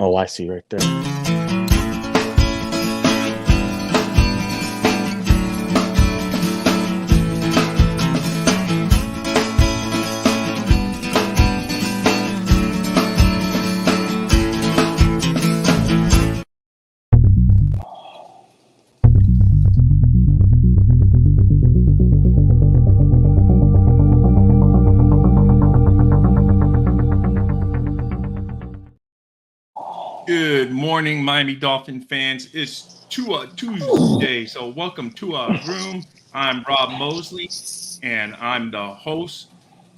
Oh, I see right there. Good morning, Miami Dolphin fans. It's Tuesday, so welcome to our room. I'm Rob Mosley, and I'm the host.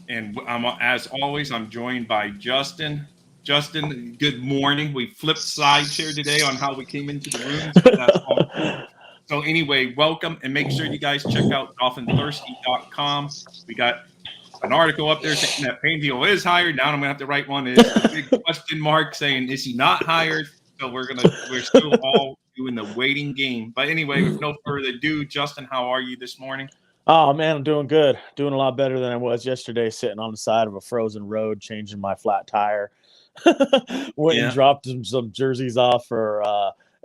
And as always, I'm joined by Justin. Justin, good morning. We flipped sides here today on how we came into the rooms, but that's all cool. So anyway, welcome, and make sure you guys check out dolphinthirsty.com. We got an article up there saying that Fangio is hired. Now I'm gonna have to write one. Is the big question mark saying is he not hired? So we're still all doing the waiting game. But anyway, with no further ado, Justin, how are you this morning? Oh man, I'm doing good. Doing a lot better than I was yesterday, sitting on the side of a frozen road, changing my flat tire. Went and Yeah. dropped some jerseys off for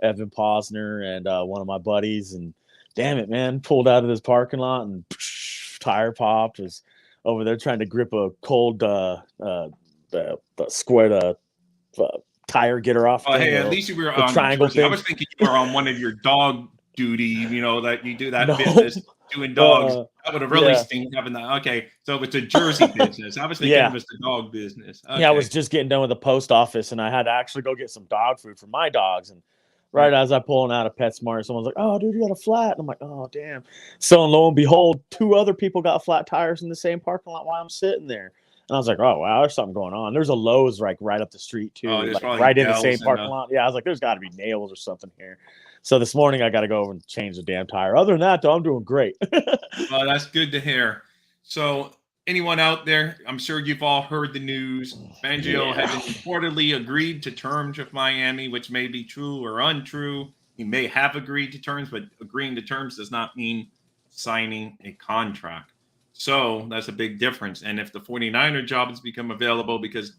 Evan Posner and one of my buddies, and damn it, man, pulled out of this parking lot and tire popped. Was over there trying to grip a cold the square tire getter off Oh, thing, hey, at least you were the on the triangle jersey. I thing. was thinking you were on one of your dog duty, that you do that No, business doing dogs. That would have really yeah, sting having that. Okay, so it's a jersey business. I was thinking it yeah. was the dog business. Yeah, I was Okay. just getting done with the post office, and I had to actually go get some dog food for my dogs. And Yeah. right as I pulling out of PetSmart, someone's like, "Oh, dude, you got a flat." And I'm like, "Oh, damn." So and lo and behold, two other people got flat tires in the same parking lot while I'm sitting there. And I was like, "Oh, wow, there's something going on." There's a Lowe's like right up the street Oh, too, there's like probably right in the same nails and parking lot. Yeah, I was like, "There's got to be nails or something here." So this morning I got to go over and change the damn tire. Other than that, though, I'm doing great. well, that's good to hear. So, anyone out there, I'm sure you've all heard the news. Fangio Yeah. has reportedly agreed to terms with Miami, which may be true or untrue. He may have agreed to terms, but agreeing to terms does not mean signing a contract. So, that's a big difference. And if the 49er job has become available because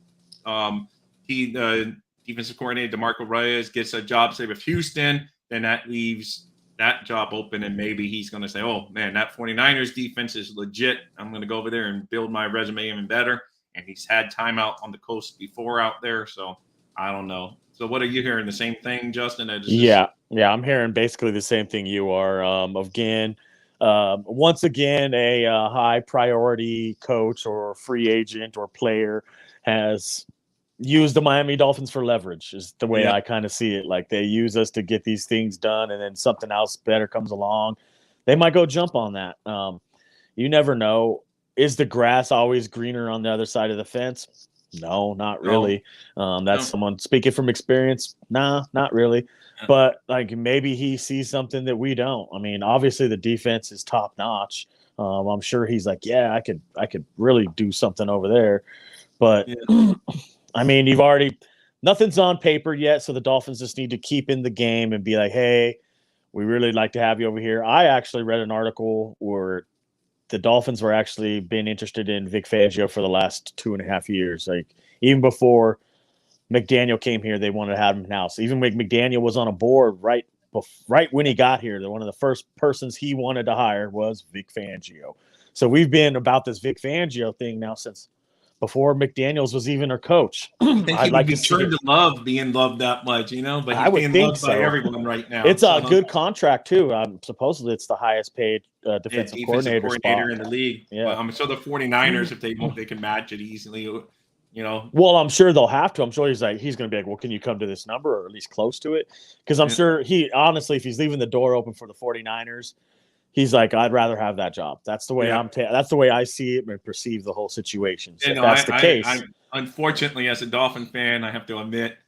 the defensive coordinator, DeMarco Reyes, gets a job, say, with Houston, then that leaves that job open, and maybe he's going to say, oh man, that 49ers defense is legit. I'm going to go over there and build my resume even better. And he's had time out on the coast before out there, so I don't know. So what are you hearing? The same thing, Justin? Yeah, I'm hearing basically the same thing you are. Again, once again, a high priority coach or free agent or player has used the Miami Dolphins for leverage, is the way Yeah. I kind of see it. Like they use us to get these things done, and then something else better comes along. They might go jump on that. You never know. Is the grass always greener on the other side of the fence? No, not No. really. That's No. someone speaking from experience. Nah, not really. Yeah. But like maybe he sees something that we don't. I mean, obviously the defense is top notch. I'm sure he's like, yeah, I could really do something over there. But Yeah. I mean, you've already nothing's on paper yet, so the Dolphins just need to keep in the game and be like, hey, we really like to have you over here. I actually read an article where the Dolphins were actually been interested in Vic Fangio for the last 2.5 years. Like even before McDaniel came here, they wanted to have him now. So even when McDaniel was on a board right when he got here, one of the first persons he wanted to hire was Vic Fangio. So we've been about this Vic Fangio thing now since before McDaniels was even our coach. I think he I'd would like to be see turned it. to love being loved that much, but I he's would being think loved by so. everyone right now. It's a So good contract too. Supposedly it's the highest paid defensive defensive coordinator coordinator spot. in the league. Yeah. But I'm sure the 49ers, if they can match it easily. Well, I'm sure they'll have to. I'm sure he's going to be like, well, can you come to this number or at least close to it? Because I'm Yeah. sure honestly, if he's leaving the door open for the 49ers, he's like, I'd rather have that job. That's the way Yeah. that's the way I see it and perceive the whole situation. So You if know, that's the case, I unfortunately, as a Dolphin fan, I have to admit,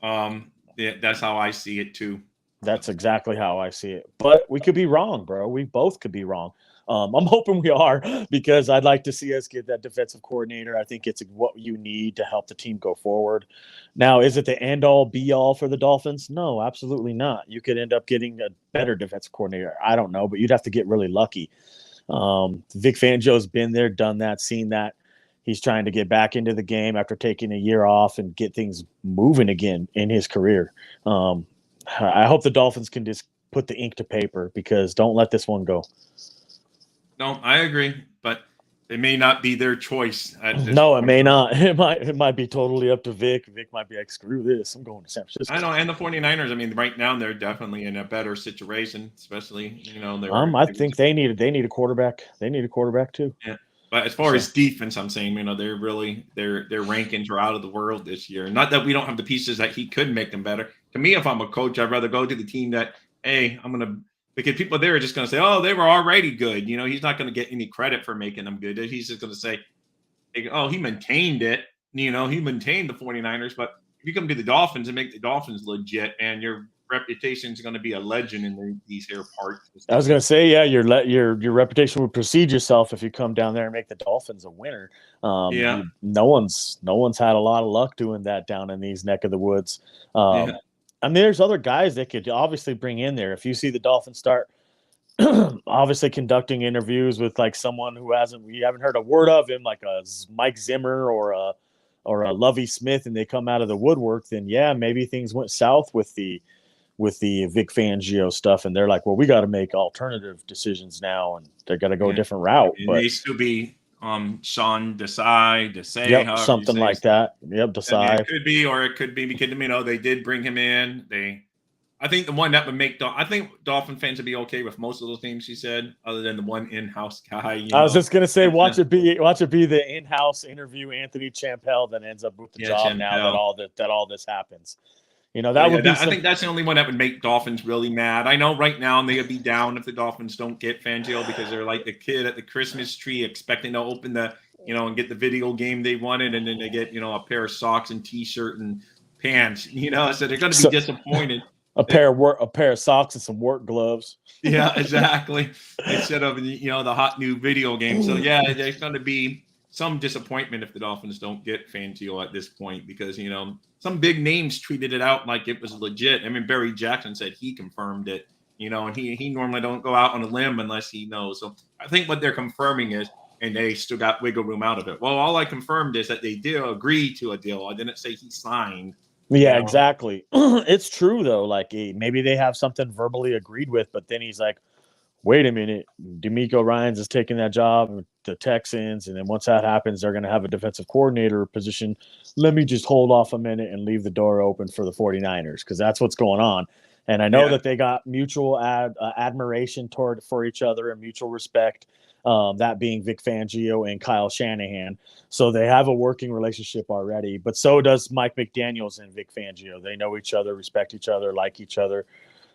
that's how I see it too. that's exactly how I see it. But we could be wrong, bro. We both could be wrong. I'm hoping we are because I'd like to see us get that defensive coordinator. I think it's what you need to help the team go forward. Now, is it the end all be all for the Dolphins? No, absolutely not. You could end up getting a better defensive coordinator. I don't know, but you'd have to get really lucky. Vic Fangio's been there, done that, seen that. He's trying to get back into the game after taking a year off and get things moving again in his career. I hope the Dolphins can just put the ink to paper because don't let this one go. No, I agree, but it may not be their choice at this No, point. it may not. It might be totally up to Vic. Vic might be like, screw this. I'm going to San Francisco. I know, and the 49ers, I mean, right now they're definitely in a better situation, especially, I think they need a quarterback. They need a quarterback too. Yeah. But as far as defense, I'm saying, they're really their rankings are out of the world this year. Not that we don't have the pieces that he could make them better. To me, if I'm a coach, I'd rather go to the team that, hey, because people there are just going to say, oh, they were already good. He's not going to get any credit for making them good. He's just going to say, oh, he maintained it. He maintained the 49ers. But if you come to the Dolphins and make the Dolphins legit, and your reputation is going to be a legend in these here parts. I was going to say, yeah, your reputation would precede yourself if you come down there and make the Dolphins a winner. No one's had a lot of luck doing that down in these neck of the woods. I mean, there's other guys they could obviously bring in there. If you see the Dolphins start obviously conducting interviews with like someone who we haven't heard a word of him, like a Mike Zimmer or a Lovie Smith, and they come out of the woodwork, then yeah, maybe things went south with the Vic Fangio stuff, and they're like, well, we got to make alternative decisions now, and they're going to go a different route. It needs to be Sean Desai, yep, something like that. Yep, Desai. It could be because they did bring him in. I think the one that would make I think Dolphin fans would be okay with most of those names he said, other than the one in-house guy. I was just gonna say, watch it be the in-house interview Anthony Champel that ends up with the job Champel. Now that all this happens. I think that's the only one that would make Dolphins really mad. I know right now they would be down if the Dolphins don't get Fangio because they're like the kid at the Christmas tree expecting to open and get the video game they wanted, and then they get a pair of socks and T-shirt and pants. So they're going to be disappointed. A pair of socks and some work gloves. Yeah, exactly. Instead of the hot new video game. So yeah, there's going to be some disappointment if the Dolphins don't get Fangio at this point because some big names treated it out like it was legit. I mean, Barry Jackson said he confirmed it. And he normally don't go out on a limb unless he knows. So I think what they're confirming is, and they still got wiggle room out of it. Well, all I confirmed is that they did agree to a deal. I didn't say he signed. Yeah, exactly. It's true though. Like maybe they have something verbally agreed with, but then he's like, wait a minute, D'Amico Ryans is taking that job with the Texans, and then once that happens, they're going to have a defensive coordinator position. Let me just hold off a minute and leave the door open for the 49ers because that's what's going on. And I know that they got mutual admiration for each other and mutual respect, that being Vic Fangio and Kyle Shanahan. So they have a working relationship already, but so does Mike McDaniels and Vic Fangio. They know each other, respect each other, like each other.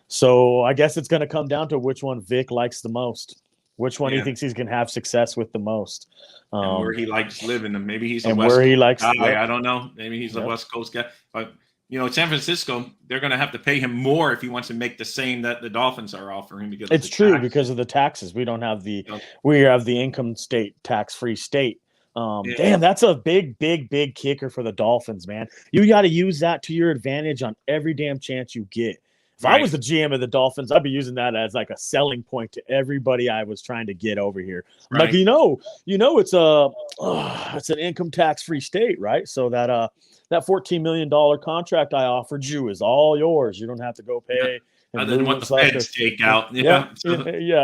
So I guess it's going to come down to which one Vic likes the most, which one he thinks he's going to have success with the most, and where he likes living. And maybe he's a West Coast guy. I don't know. Maybe he's a West Coast guy. But San Francisco, they're going to have to pay him more if he wants to make the same that the Dolphins are offering because it's true because of the taxes. We don't have we have the income state tax-free state. Damn, that's a big kicker for the Dolphins, man. You got to use that to your advantage on every damn chance you get. If I was the GM of the Dolphins, I'd be using that as like a selling point to everybody I was trying to get over here. Like, it's an income tax-free state, right? So that $14 million contract I offered you is all yours. You don't have to go pay. Other than what the feds take out. Yeah,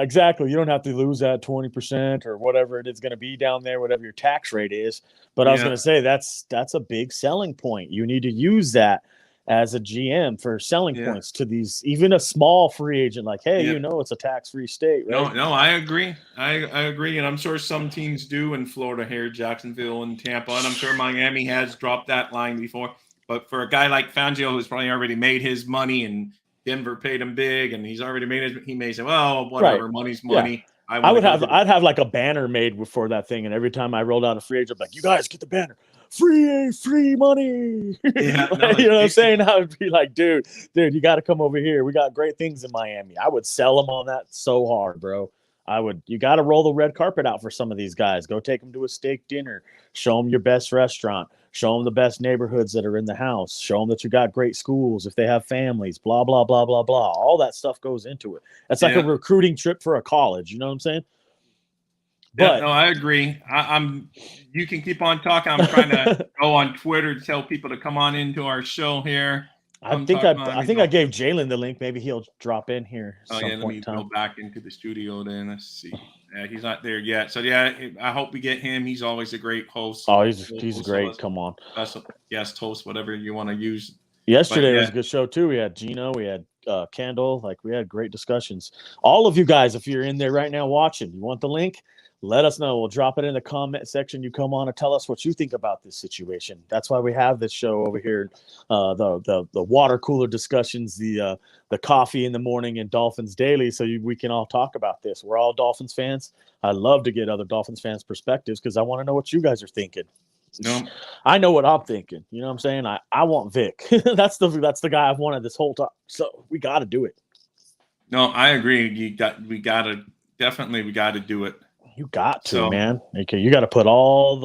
exactly. You don't have to lose that 20% or whatever it is going to be down there, whatever your tax rate is. But I was going to say that's a big selling point. You need to use that as a GM for selling points to these, even a small free agent, like, hey, it's a tax-free state, right? No, I agree. I agree. And I'm sure some teams do in Florida here, Jacksonville and Tampa, and I'm sure Miami has dropped that line before. But for a guy like Fangio, who's probably already made his money and Denver paid him big and he's already made it, he may say, well, whatever, money's money. Yeah. I'd have like a banner made before that thing. And every time I rolled out a free agent, I'm like, you guys get the banner. Free money. Yeah, you know what I'm saying? I would be like, dude, you got to come over here. We got great things in Miami. I would sell them on that so hard, bro. You got to roll the red carpet out for some of these guys. Go take them to a steak dinner. Show them your best restaurant. Show them the best neighborhoods that are in the house. Show them that you got great schools if they have families, blah, blah, blah, blah, blah. All that stuff goes into it. That's like a recruiting trip for a college. You know what I'm saying? Yeah, But no, I agree. I'm. You can keep on talking. I'm trying to go on Twitter to tell people to come on into our show here. Come talk I Miami think I gave Dolphins. Jalen the link. Maybe he'll drop in here Oh some yeah, let point me in go time. back into the studio then. Let's see. Yeah, he's not there yet. So yeah, I hope we get him. He's always a great host. Oh, He'll he's host great. us, Come on. special guest host, whatever you want to use. But Yesterday was yeah, a good show too. We had Gino, we had Kendall. Like we had great discussions. All of you guys, if you're in there right now watching, you want the link? Let us know. We'll drop it in the comment section. You come on and tell us what you think about this situation. That's why we have this show over here. The water cooler discussions, the coffee in the morning, and Dolphins Daily, so we can all talk about this. We're all Dolphins fans. I love to get other Dolphins fans' perspectives because I want to know what you guys are thinking. no, I know what I'm thinking. You know what I'm saying? I want Vic. that's the guy I've wanted this whole time. So we got to do it. no, I agree. We gotta definitely we gotta do it. You got to, So man. Okay, you got to put all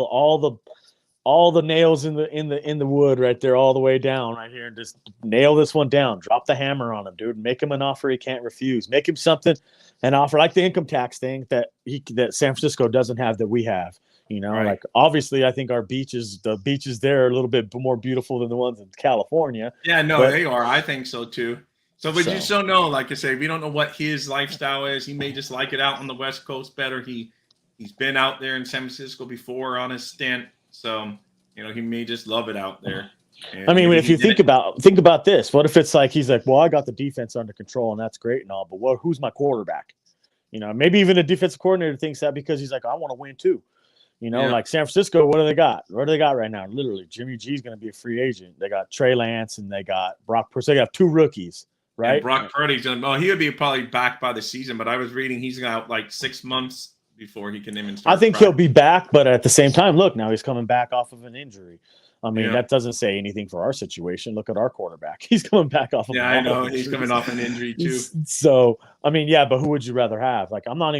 the nails in the wood right there, all the way down right here, and just nail this one down. Drop the hammer on him, dude. Make him an offer he can't refuse. Make him something, an offer like the income tax thing that San Francisco doesn't have that we have. You know, right. like obviously, I think the beaches there are a little bit more beautiful than the ones in California. Yeah, no, But they are. I think so too. So, but you just don't know. Like I say, we don't know what his lifestyle is. He may just like it out on the West Coast better. He's been out there in San Francisco before on his stint, so he may just love it out there. And I mean, maybe if you think about this, what if it's like he's like, well, I got the defense under control and that's great and all, but who's my quarterback? Maybe even a defensive coordinator thinks that because he's like, I want to win too. Like San Francisco, what do they got? What do they got right now? Literally, Jimmy G is going to be a free agent. They got Trey Lance and they got Brock Purdy. They have two rookies, right? And Brock Purdy's he would be probably back by the season, but I was reading he's got like 6 months before he can even start. I think he'll be back, but at the same time, look, now he's coming back off of an injury. I mean, that doesn't say anything for our situation. Look at our quarterback. He's coming back off of I know he's coming off an injury too. So, I mean, yeah, but who would you rather have? Like, I'm not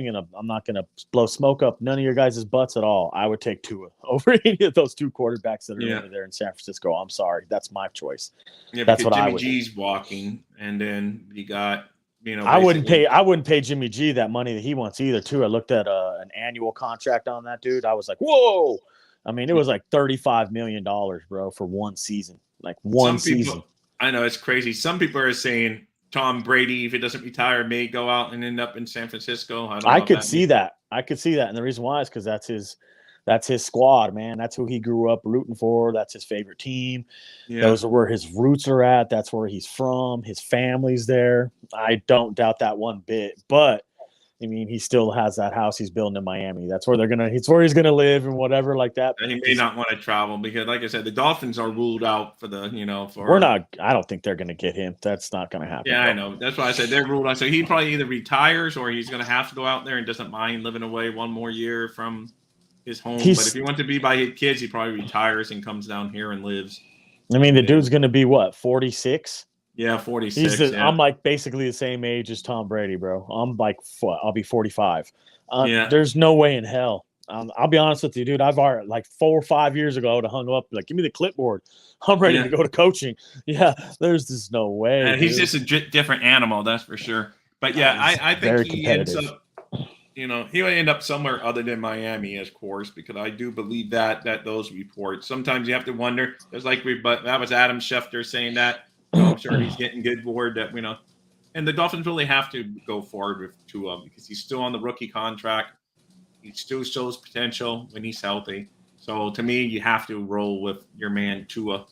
gonna blow smoke up none of your guys' butts at all. I would take Tua over any of those two quarterbacks that are over there in San Francisco. I'm sorry. That's my choice. Yeah, that's what Jimmy I would G's walking, and then you got I wouldn't pay Jimmy G that money that he wants either, too. I looked at an annual contract on that dude. I was like, whoa. I mean, it was like $35 million, bro, for one season. Like one season. I know, it's crazy. Some people are saying Tom Brady, if he doesn't retire, may go out and end up in San Francisco. I could see that. I could see that. And the reason why is because that's his squad, man. That's who he grew up rooting for. That's his favorite team. Yeah. Those are where his roots are at. That's where he's from. His family's there. I don't doubt that one bit. But I mean, he still has that house he's building in Miami. That's where it's where he's gonna live and whatever like that. And he may not want to travel because, like I said, the Dolphins are ruled out for the, I don't think they're gonna get him. That's not gonna happen. Yeah, I know. That's why I said they're ruled out. So he probably either retires or he's gonna have to go out there and doesn't mind living away one more year from his home. But if he wants to be by his kids, he probably retires and comes down here and lives. I mean, the dude's gonna be what, 46? Yeah, 46. I'm like basically the same age as Tom Brady, bro. I'm like, I'll be 45. There's no way in hell. I'll be honest with you, dude. I've already, like 4 or 5 years ago, to hung up, like, give me the clipboard. I'm ready to go to coaching. Yeah, there's just no way. And he's just a different animal, that's for sure. But yeah, I think he ends up, he would end up somewhere other than Miami, of course, because I do believe that those reports. Sometimes you have to wonder. There's but that was Adam Schefter saying that. I'm sure he's getting good board that and the Dolphins really have to go forward with Tua because he's still on the rookie contract. He still shows potential when he's healthy. So to me, you have to roll with your man Tua.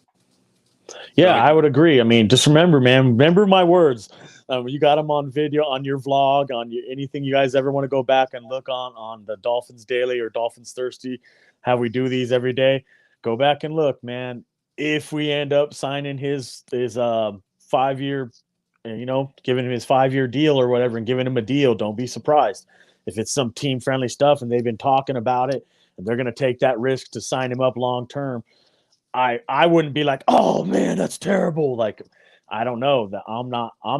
Yeah, I would agree. I mean, just remember, man. Remember my words. You got them on video, on your vlog, on anything you guys ever want to go back and look on the Dolphins Daily or Dolphins Thirsty. How we do these every day. Go back and look, man. If we end up signing his 5-year, giving him his 5-year deal or whatever and giving him a deal, don't be surprised. If it's some team-friendly stuff and they've been talking about it and they're going to take that risk to sign him up long-term, I wouldn't be like, oh, man, that's terrible. Like, I don't know. That I'm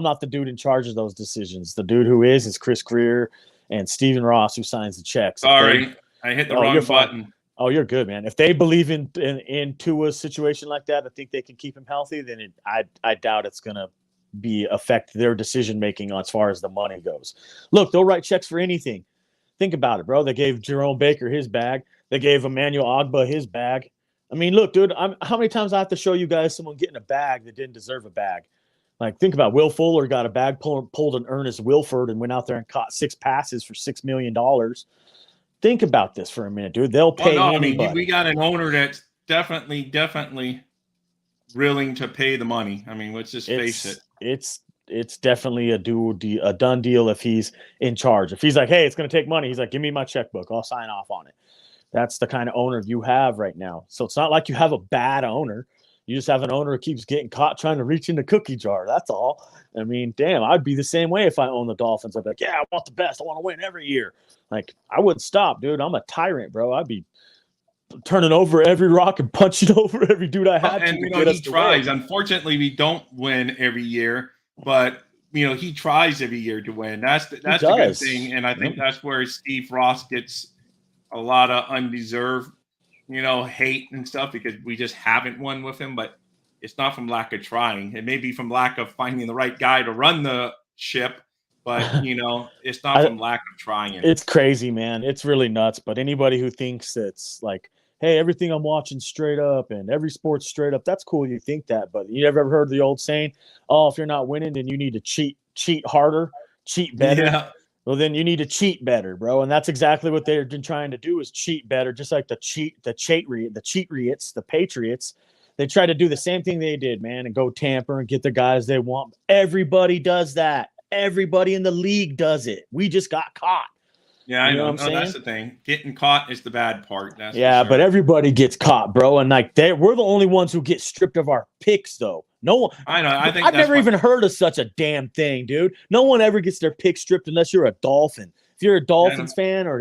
not the dude in charge of those decisions. The dude who is Chris Greer and Stephen Ross, who signs the checks. Sorry, I hit the wrong button. Oh, you're good, man. If they believe in Tua's situation like that, I think they can keep him healthy. Then I doubt it's gonna affect their decision making as far as the money goes. Look, they'll write checks for anything. Think about it, bro. They gave Jerome Baker his bag. They gave Emmanuel Ogba his bag. I mean, look, dude, how many times I have to show you guys someone getting a bag that didn't deserve a bag? Like, think about it. Will Fuller got a bag, pulled an Ernest Wilford and went out there and caught 6 passes for $6 million. Think about this for a minute, dude. They'll pay anybody. I mean, we got an owner that's definitely willing to pay the money. I mean, let's just face it. It's definitely a done deal if he's in charge. If he's like, hey, it's going to take money, he's like, give me my checkbook. I'll sign off on it. That's the kind of owner you have right now. So it's not like you have a bad owner. You just have an owner who keeps getting caught trying to reach in the cookie jar. That's all. I mean, damn, I'd be the same way if I owned the Dolphins. I'd be like, yeah, I want the best. I want to win every year. Like, I wouldn't stop, dude. I'm a tyrant, bro. I'd be turning over every rock and punching over every dude I had. And, he tries. Unfortunately, we don't win every year, but, he tries every year to win. That's the good thing. And I think that's where Steve Ross gets a lot of undeserved, hate and stuff, because we just haven't won with him. But it's not from lack of trying. It may be from lack of finding the right guy to run the ship. But, it's not from lack of trying it. It's crazy, man. It's really nuts. But anybody who thinks it's like, hey, everything I'm watching straight up and every sport's straight up, that's cool. You think that. But you ever heard the old saying, oh, if you're not winning, then you need to cheat harder, cheat better. Yeah. Well, then you need to cheat better, bro. And that's exactly what they've been trying to do, is cheat better, just like the Patriots. They try to do the same thing they did, man, and go tamper and get the guys they want. Everybody does that. Everybody in the league does it. We just got caught. Yeah, I know. No, that's the thing. Getting caught is the bad part. That's sure. But everybody gets caught, bro. And like we're the only ones who get stripped of our picks, though. No one. I know. I've never even heard of such a damn thing, dude. No one ever gets their pick stripped unless you're a Dolphin. If you're a Dolphins fan or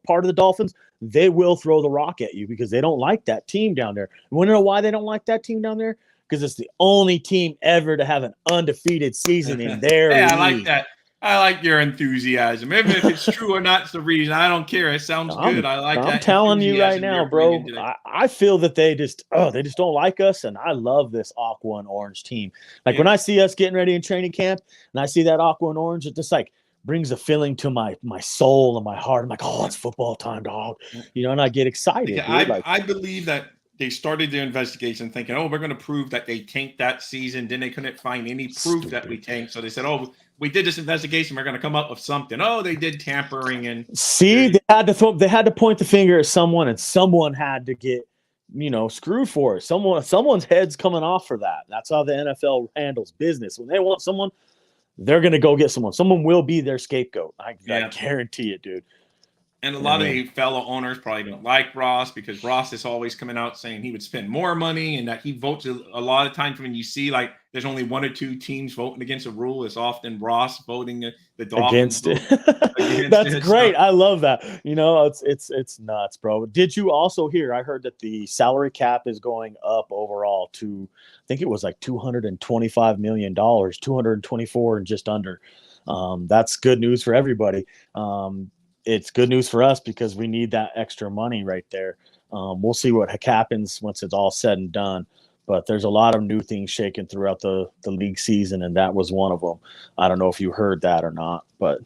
part of the Dolphins, they will throw the rock at you because they don't like that team down there. You want to know why they don't like that team down there? Because it's the only team ever to have an undefeated season in their league. I like that. I like your enthusiasm. Even if it's true or not, it's the reason. I don't care. It sounds good. I like that. I'm telling you right now, bro. I feel that they just don't like us, and I love this aqua and orange team. Like when I see us getting ready in training camp, and I see that aqua and orange, it just like brings a feeling to my soul and my heart. I'm like, oh, it's football time, dog. And I get excited. I believe that they started their investigation thinking, oh, we're going to prove that they tanked that season. Then they couldn't find any proof that we tanked, so they said, oh, we did this investigation. We're going to come up with something. Oh, they did tampering, and they had to point the finger at someone, and someone had to get screwed for it. Someone's head's coming off for that. That's how the NFL handles business. When they want someone, they're going to go get someone. Someone will be their scapegoat. I guarantee it, dude. And a lot of the fellow owners probably don't like Ross because Ross is always coming out saying he would spend more money and that he votes a lot of times when you see like there's only 1 or 2 teams voting against a rule. It's often Ross voting the Dolphins against it. That's great. I love that. It's nuts, bro. Did you also hear? I heard that the salary cap is going up overall to, I think it was like $225 million, 224 and just under. That's good news for everybody. It's good news for us because we need that extra money right there. We'll see what happens once it's all said and done. But there's a lot of new things shaking throughout the league season, and that was one of them. I don't know if you heard that or not, but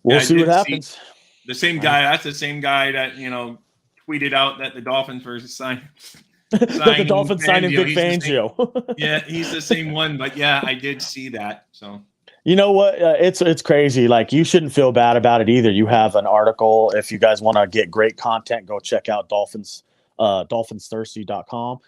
we'll see what happens. The same guy. That's the same guy that tweeted out that the Dolphins were signing. The Dolphins signing Vic Fangio. Yeah, he's the same one. But yeah, I did see that. So. You know what? It's crazy. Like, you shouldn't feel bad about it either. You have an article. If you guys want to get great content, go check out dolphinsthirsty.com.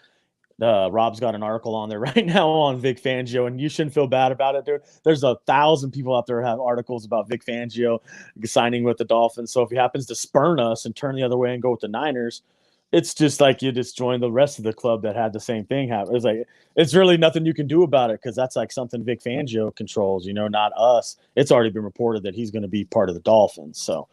Rob's got an article on there right now on Vic Fangio, and you shouldn't feel bad about it, dude. There's 1,000 people out there who have articles about Vic Fangio signing with the Dolphins. So if he happens to spurn us and turn the other way and go with the Niners, it's just like you just joined the rest of the club that had the same thing happen. It's like, it's really nothing you can do about it because that's like something Vic Fangio controls, not us. It's already been reported that he's going to be part of the Dolphins. So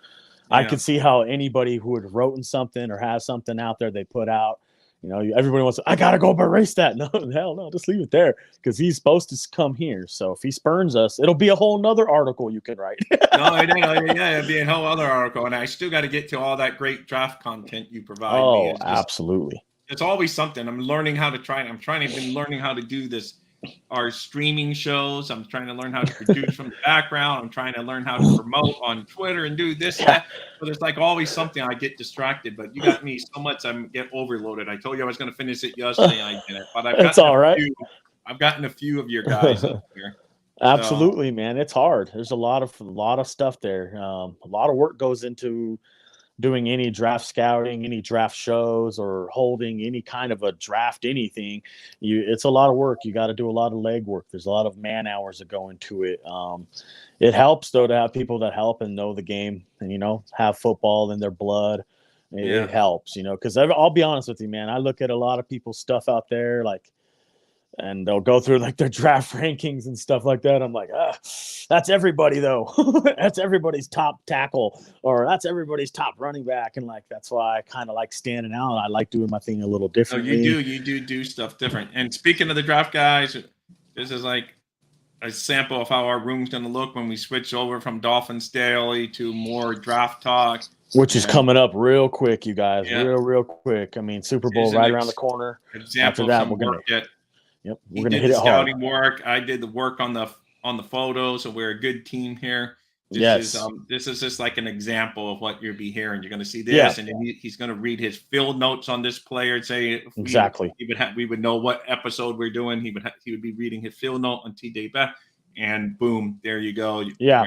I could see how anybody who had written something or has something out there they put out, everybody wants to, I got to go erase that. No, hell no, just leave it there because he's supposed to come here. So if he spurns us, it'll be a whole nother article you can write. It'll be a whole other article. And I still got to get to all that great draft content you provide me. Oh, absolutely. It's always something. I'm learning how to been learning how to do this our streaming shows. I'm trying to learn how to produce from the background. I'm trying to learn how to promote on Twitter and do this and that. So there's like always something. I get distracted, but you got me so much I get overloaded. I told you I was going to finish it yesterday, and I didn't. But It's all right. I've gotten a few of your guys up here. Absolutely, man. It's hard. There's a lot of stuff there. A lot of work goes into doing any draft scouting, any draft shows, or holding any kind of a draft anything. It's a lot of work. You got to do a lot of legwork. There's a lot of man hours that go into it. It helps though to have people that help and know the game, and have football in their blood. It helps, because I'll be honest with you, man. I look at a lot of people's stuff out there, and they'll go through like their draft rankings and stuff like that. I'm like, that's everybody though. That's everybody's top tackle, or that's everybody's top running back. And that's why I kind of like standing out. I like doing my thing a little differently. You do stuff different. And speaking of the draft guys, this is like a sample of how our room's going to look when we switch over from Dolphins Daily to more draft talk. Which is coming up real quick, you guys. Yeah. Real quick. I mean, Super Bowl right around the corner. Example After that, we're gonna hit it hard. Scouting work. I did the work on the photos, so we're a good team here. This is just like an example of what you'll be hearing. You're going to see this, and then he's going to read his field notes on this player and say exactly. We would know what episode we're doing. He would be reading his field note on TJ Beck, and boom, there you go. Yeah,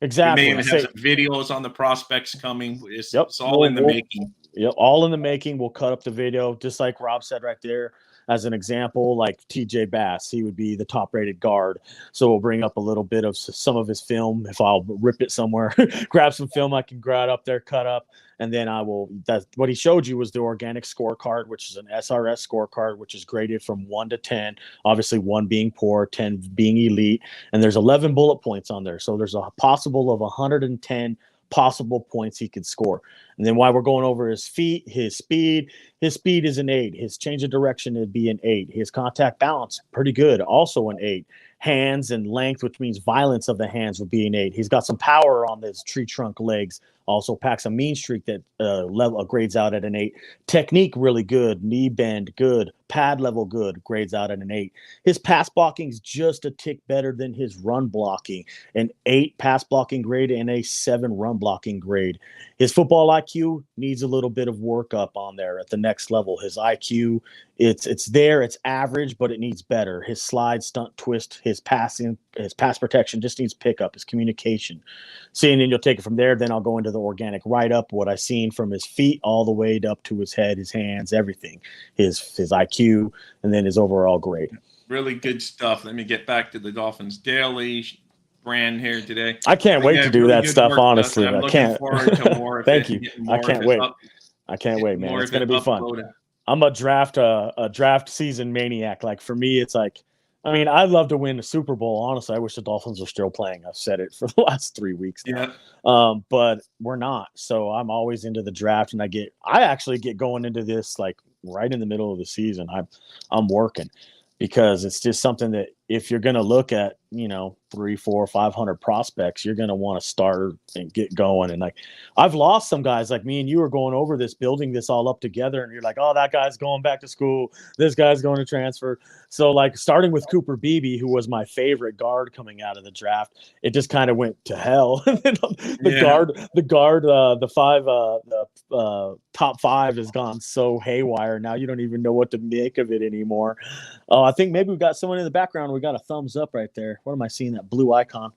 exactly. We may even have some videos on the prospects coming. It's all in the making. Yep, all in the making. We'll cut up the video, just like Rob said right there. As an example, like TJ Bass, he would be the top-rated guard. So we'll bring up a little bit of some of his film. If I'll rip it somewhere, grab some film I can grab up there, cut up, and then I will. That's what he showed you was the organic scorecard, which is an SRS scorecard, which is graded from 1 to 10. Obviously, 1 being poor, 10 being elite, and there's 11 bullet points on there. So there's a possible of 110 possible points he could score. And then while we're going over his feet, his speed is an 8. His change of direction would be an 8. His contact balance, pretty good, also an 8. Hands and length, which means violence of the hands, would be an 8. He's got some power on his tree trunk legs. Also packs a mean streak that level grades out at an 8. Technique really good. Knee bend good. Pad level good. Grades out at an 8. His pass blocking is just a tick better than his run blocking. An 8 pass blocking grade and a 7 run blocking grade. His football IQ needs a little bit of work up on there at the next level. His IQ, it's there, it's average, but it needs better. His slide, stunt, twist, his pass protection just needs pickup. His communication. See, and then you'll take it from there. Then I'll go into the organic write-up, what I've seen from his feet all the way up to his head, his hands, everything. His IQ, and then his overall grade. Really good stuff. Let me get back to the Dolphins Daily brand here today. I can't wait to do that stuff, honestly. I'm looking forward to more of Thank you. I can't wait. I can't wait, man. It's going to be fun. I'm a draft season maniac. Like, for me, it's like, I mean, I'd love to win the Super Bowl. Honestly, I wish the Dolphins were still playing. I've said it for the last 3 weeks now. Yeah. But we're not. So I'm always into the draft, and I actually get going into this like right in the middle of the season. I'm working, because it's just something that if you're going to look at, 300, 400, 500 prospects, you're going to want to start and get going. And like, I've lost some guys, like me and you are going over this, building this all up together. And you're like, oh, that guy's going back to school. This guy's going to transfer. So like, starting with Cooper Beebe, who was my favorite guard coming out of the draft, it just kind of went to hell. The top 5 has gone so haywire. Now you don't even know what to make of it anymore. I think maybe we've got someone in the background. We got a thumbs up right there. What am I seeing? That blue icon.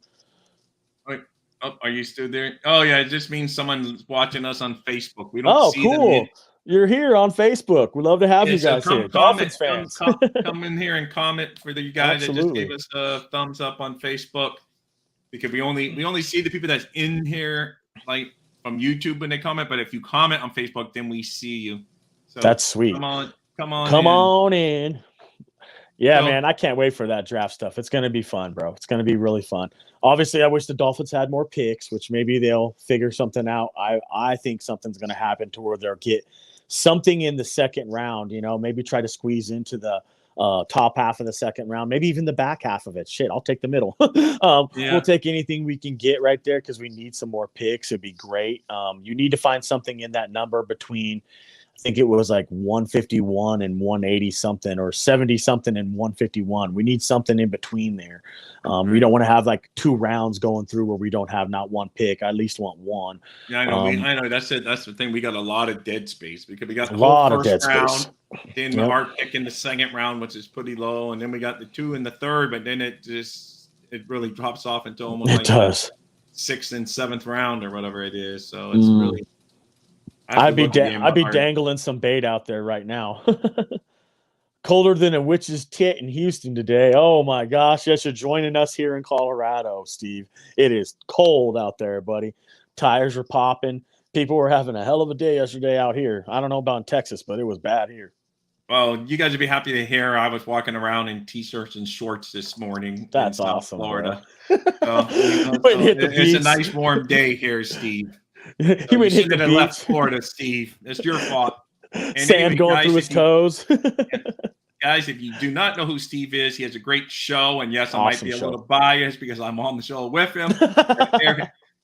Wait, are you still there? Oh yeah, it just means someone's watching us on Facebook. We don't see cool. them. You're here on Facebook. We love to have you guys here. Dolphins fans. Come in here and comment for you guys that just gave us a thumbs up on Facebook, because we only see the people that's in here like from YouTube when they comment. But if you comment on Facebook, then we see you. So that's sweet. Come on in. Yeah, man, I can't wait for that draft stuff. It's going to be fun, bro. It's going to be really fun. Obviously, I wish the Dolphins had more picks, which maybe they'll figure something out. I think something's going to happen to where they'll get something in the second round, maybe try to squeeze into the top half of the second round, maybe even the back half of it. Shit, I'll take the middle. We'll take anything we can get right there, because we need some more picks. It'd be great. You need to find something in that number between I think it was like 151 and 180 something, or 70 something and 151. We need something in between there. We don't want to have like 2 rounds going through where we don't have not one pick. I at least want one. Yeah, I know. I know. That's it. That's the thing. We got a lot of dead space because we got A the whole lot of first dead round, space. then our pick in the second round, which is pretty low, and then we got the 2 in the third, but then it really drops off into almost like the 6th and 7th round or whatever it is. So it's really. I'd be dangling some bait out there right now. Colder than a witch's tit in Houston today. Oh my gosh! Yes, you're joining us here in Colorado, Steve. It is cold out there, buddy. Tires are popping. People were having a hell of a day yesterday out here. I don't know about in Texas, but it was bad here. Well, you guys would be happy to hear I was walking around in t-shirts and shorts this morning. That's in awesome, South Florida. It's a nice warm day here, Steve. You went hit the beach. Left Florida, Steve. It's your fault. Sand going through his toes. Guys, if you do not know who Steve is, he has a great show. And yes, I might be a little biased because I'm on the show with him.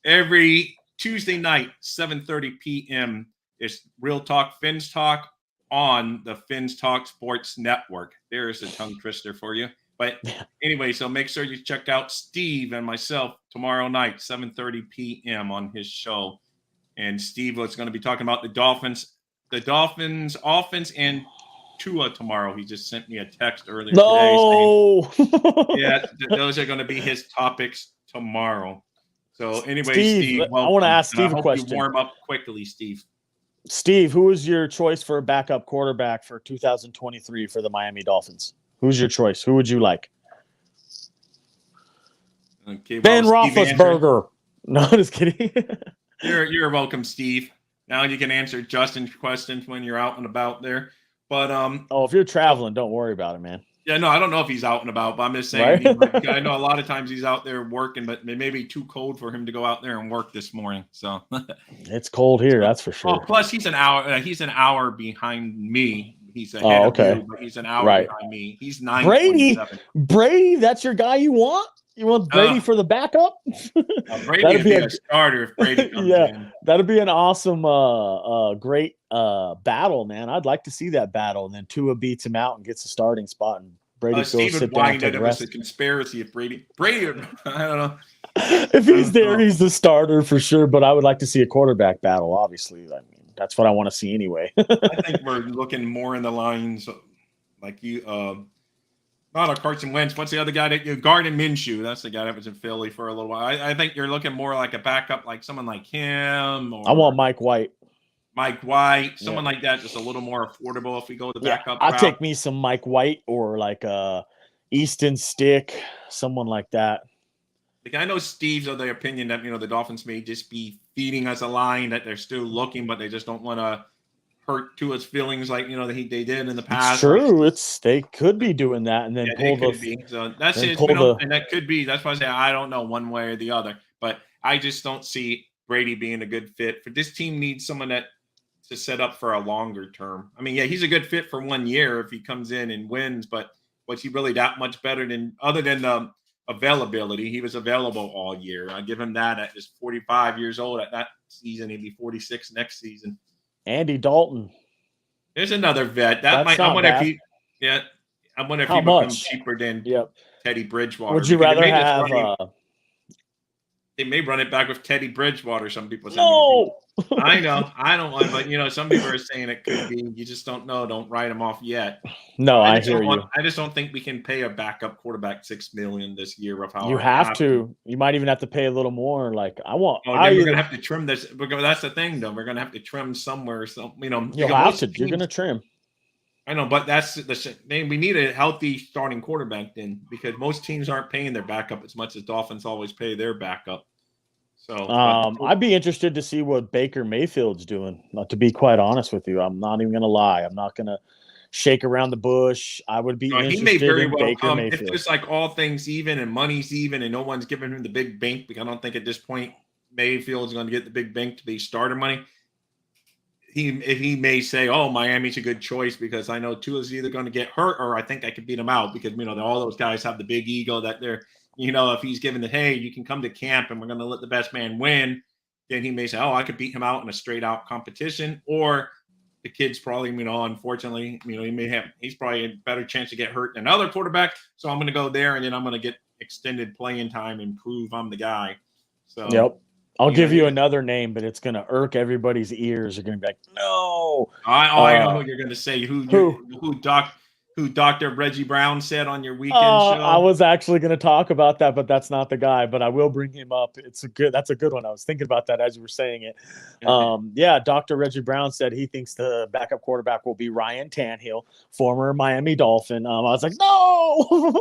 Every Tuesday night, 7:30 p.m. is Real Talk Fins Talk on the Fins Talk Sports Network. There is a tongue twister for you. But anyway, so make sure you check out Steve and myself tomorrow night, 7:30 p.m. on his show. And Steve was going to be talking about the Dolphins offense and Tua tomorrow. He just sent me a text earlier today saying, those are going to be his topics tomorrow. So anyway, Steve, I want to ask Steve a question. You warm up quickly, Steve. Steve, who is your choice for a backup quarterback for 2023 for the Miami Dolphins? Who's your choice? Who would you like? Okay, Ben Roethlisberger. No, just kidding. You're welcome, Steve. Now you can answer Justin's questions when you're out and about there. But if you're traveling, don't worry about it, man. Yeah, no, I don't know if he's out and about, but I'm just saying. Right? I know a lot of times he's out there working, but it may be too cold for him to go out there and work this morning. So it's cold here, that's for sure. Plus, he's an hour behind me. He's ahead of you, but he's an hour behind me. He's 9:27. Brady, that's your guy you want? You want Brady for the backup? Brady would be a starter if Brady comes in. That'd be an awesome, great battle, man. I'd like to see that battle. And then Tua beats him out and gets the starting spot. And Brady Steve would wind it as a conspiracy if Brady, I don't know. If he's there, he's the starter for sure. But I would like to see a quarterback battle, obviously. I mean, that's what I want to see anyway. I think we're looking more in the lines like you not a Carson Wentz. What's the other guy that Gardner Minshew? That's the guy that was in Philly for a little while. I think you're looking more like a backup, like someone like him. Or I want Mike White. Someone like that, just a little more affordable if we go the backup. I'll take me some Mike White or like Easton Stick, someone like that. Like I know Steve's of the opinion that the Dolphins may just be feeding us a line that they're still looking, but they just don't want to hurt Tua's feelings like they did in the past. It's true. They could be doing that and then So that's it. And that could be. That's why I say I don't know one way or the other. But I just don't see Brady being a good fit for this team. Needs someone to set up for a longer term. I mean, yeah, he's a good fit for 1 year if he comes in and wins. But was he really that much better than other than the availability? He was available all year. I give him that at just 45 years old. At that season, he'd be 46 next season. Andy Dalton. There's another vet. I wonder if he becomes cheaper than Teddy Bridgewater. Would you rather have they may run it back with Teddy Bridgewater, some people say. No. I know. I don't want, but some people are saying it could be. You just don't know. Don't write them off yet. No, I hear you. I just don't think we can pay a backup quarterback $6 million this year. You have to. You might even have to pay a little more. Like I want. We're gonna have to trim this. That's the thing, though. We're gonna have to trim somewhere. So you'll have to. You're gonna trim. I know, but that's the thing. We need a healthy starting quarterback then, because most teams aren't paying their backup as much as Dolphins always pay their backup. So I'd be interested to see what Baker Mayfield's doing. To be quite honest with you, I'm not even going to lie. I'm not going to shake around the bush. I would be interested he may very in well Baker Mayfield. If it's like all things even and money's even and no one's giving him the big bank, because I don't think at this point Mayfield's going to get the big bank to be starter money. He may say, "Oh, Miami's a good choice because I know Tua's either going to get hurt or I think I could beat him out," because all those guys have the big ego that they're. If he's given hey, you can come to camp and we're going to let the best man win, then he may say, oh, I could beat him out in a straight out competition. Or the kid's probably, unfortunately, he's probably a better chance to get hurt than other quarterback. So I'm going to go there, and then I'm going to get extended playing time and prove I'm the guy. So yep. I'll give you another name, but it's going to irk everybody's ears. You're going to be like, no. I know who you're going to say. Who Dr. Reggie Brown said on your weekend show. I was actually going to talk about that, but that's not the guy. But I will bring him up. That's a good one. I was thinking about that as you were saying it. Yeah, Dr. Reggie Brown said he thinks the backup quarterback will be Ryan Tannehill, former Miami Dolphin. I was like, no,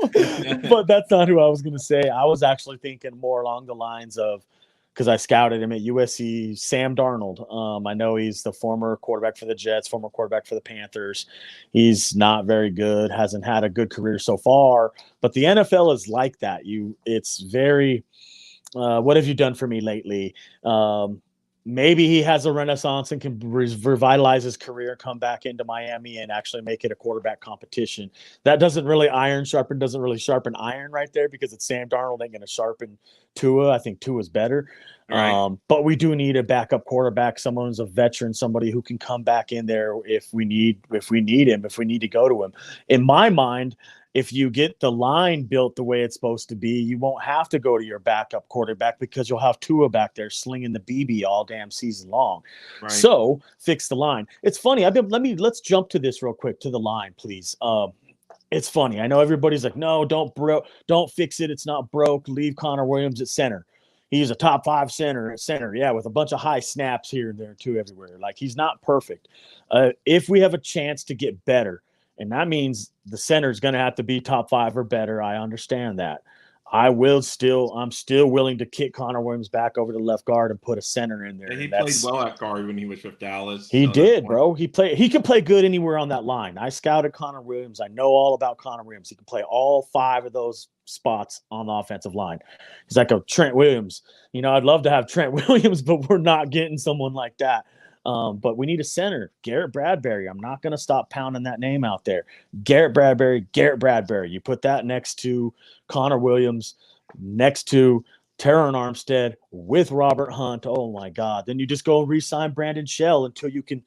but that's not who I was going to say. I was actually thinking more along the lines of, because I scouted him at USC, Sam Darnold. I know he's the former quarterback for the Jets, former quarterback for the Panthers. He's not very good, hasn't had a good career so far. But the NFL is like that. It's very, what have you done for me lately? Maybe he has a renaissance and can revitalize his career, come back into Miami and actually make it a quarterback competition. That doesn't really sharpen iron right there, because it's Sam Darnold ain't going to sharpen Tua. I think Tua's better. Right. But we do need a backup quarterback, someone who's a veteran, somebody who can come back in there if we need him, if we need to go to him. In my mind, if you get the line built the way it's supposed to be, you won't have to go to your backup quarterback, because you'll have Tua back there slinging the BB all damn season long. Right. So fix the line. It's funny. Let's jump to this real quick, to the line, please. It's funny. I know everybody's like, no, don't fix it. It's not broke. Leave Connor Williams at center. He's a top 5 center at center. Yeah, with a bunch of high snaps here and there too, everywhere. Like, he's not perfect. If we have a chance to get better, and that means the center is going to have to be top 5 or better, I understand that. I'm still willing to kick Connor Williams back over to left guard and put a center in there. Yeah, he played well at guard when he was with Dallas. He did, bro. He can play good anywhere on that line. I scouted Connor Williams. I know all about Connor Williams. He can play all 5 of those spots on the offensive line. He's like a Trent Williams. I'd love to have Trent Williams, but we're not getting someone like that. But we need a center. Garrett Bradbury. I'm not going to stop pounding that name out there. Garrett Bradbury. You put that next to Connor Williams, next to Terron Armstead with Robert Hunt. Oh my God. Then you just go and re-sign Brandon Shell until you can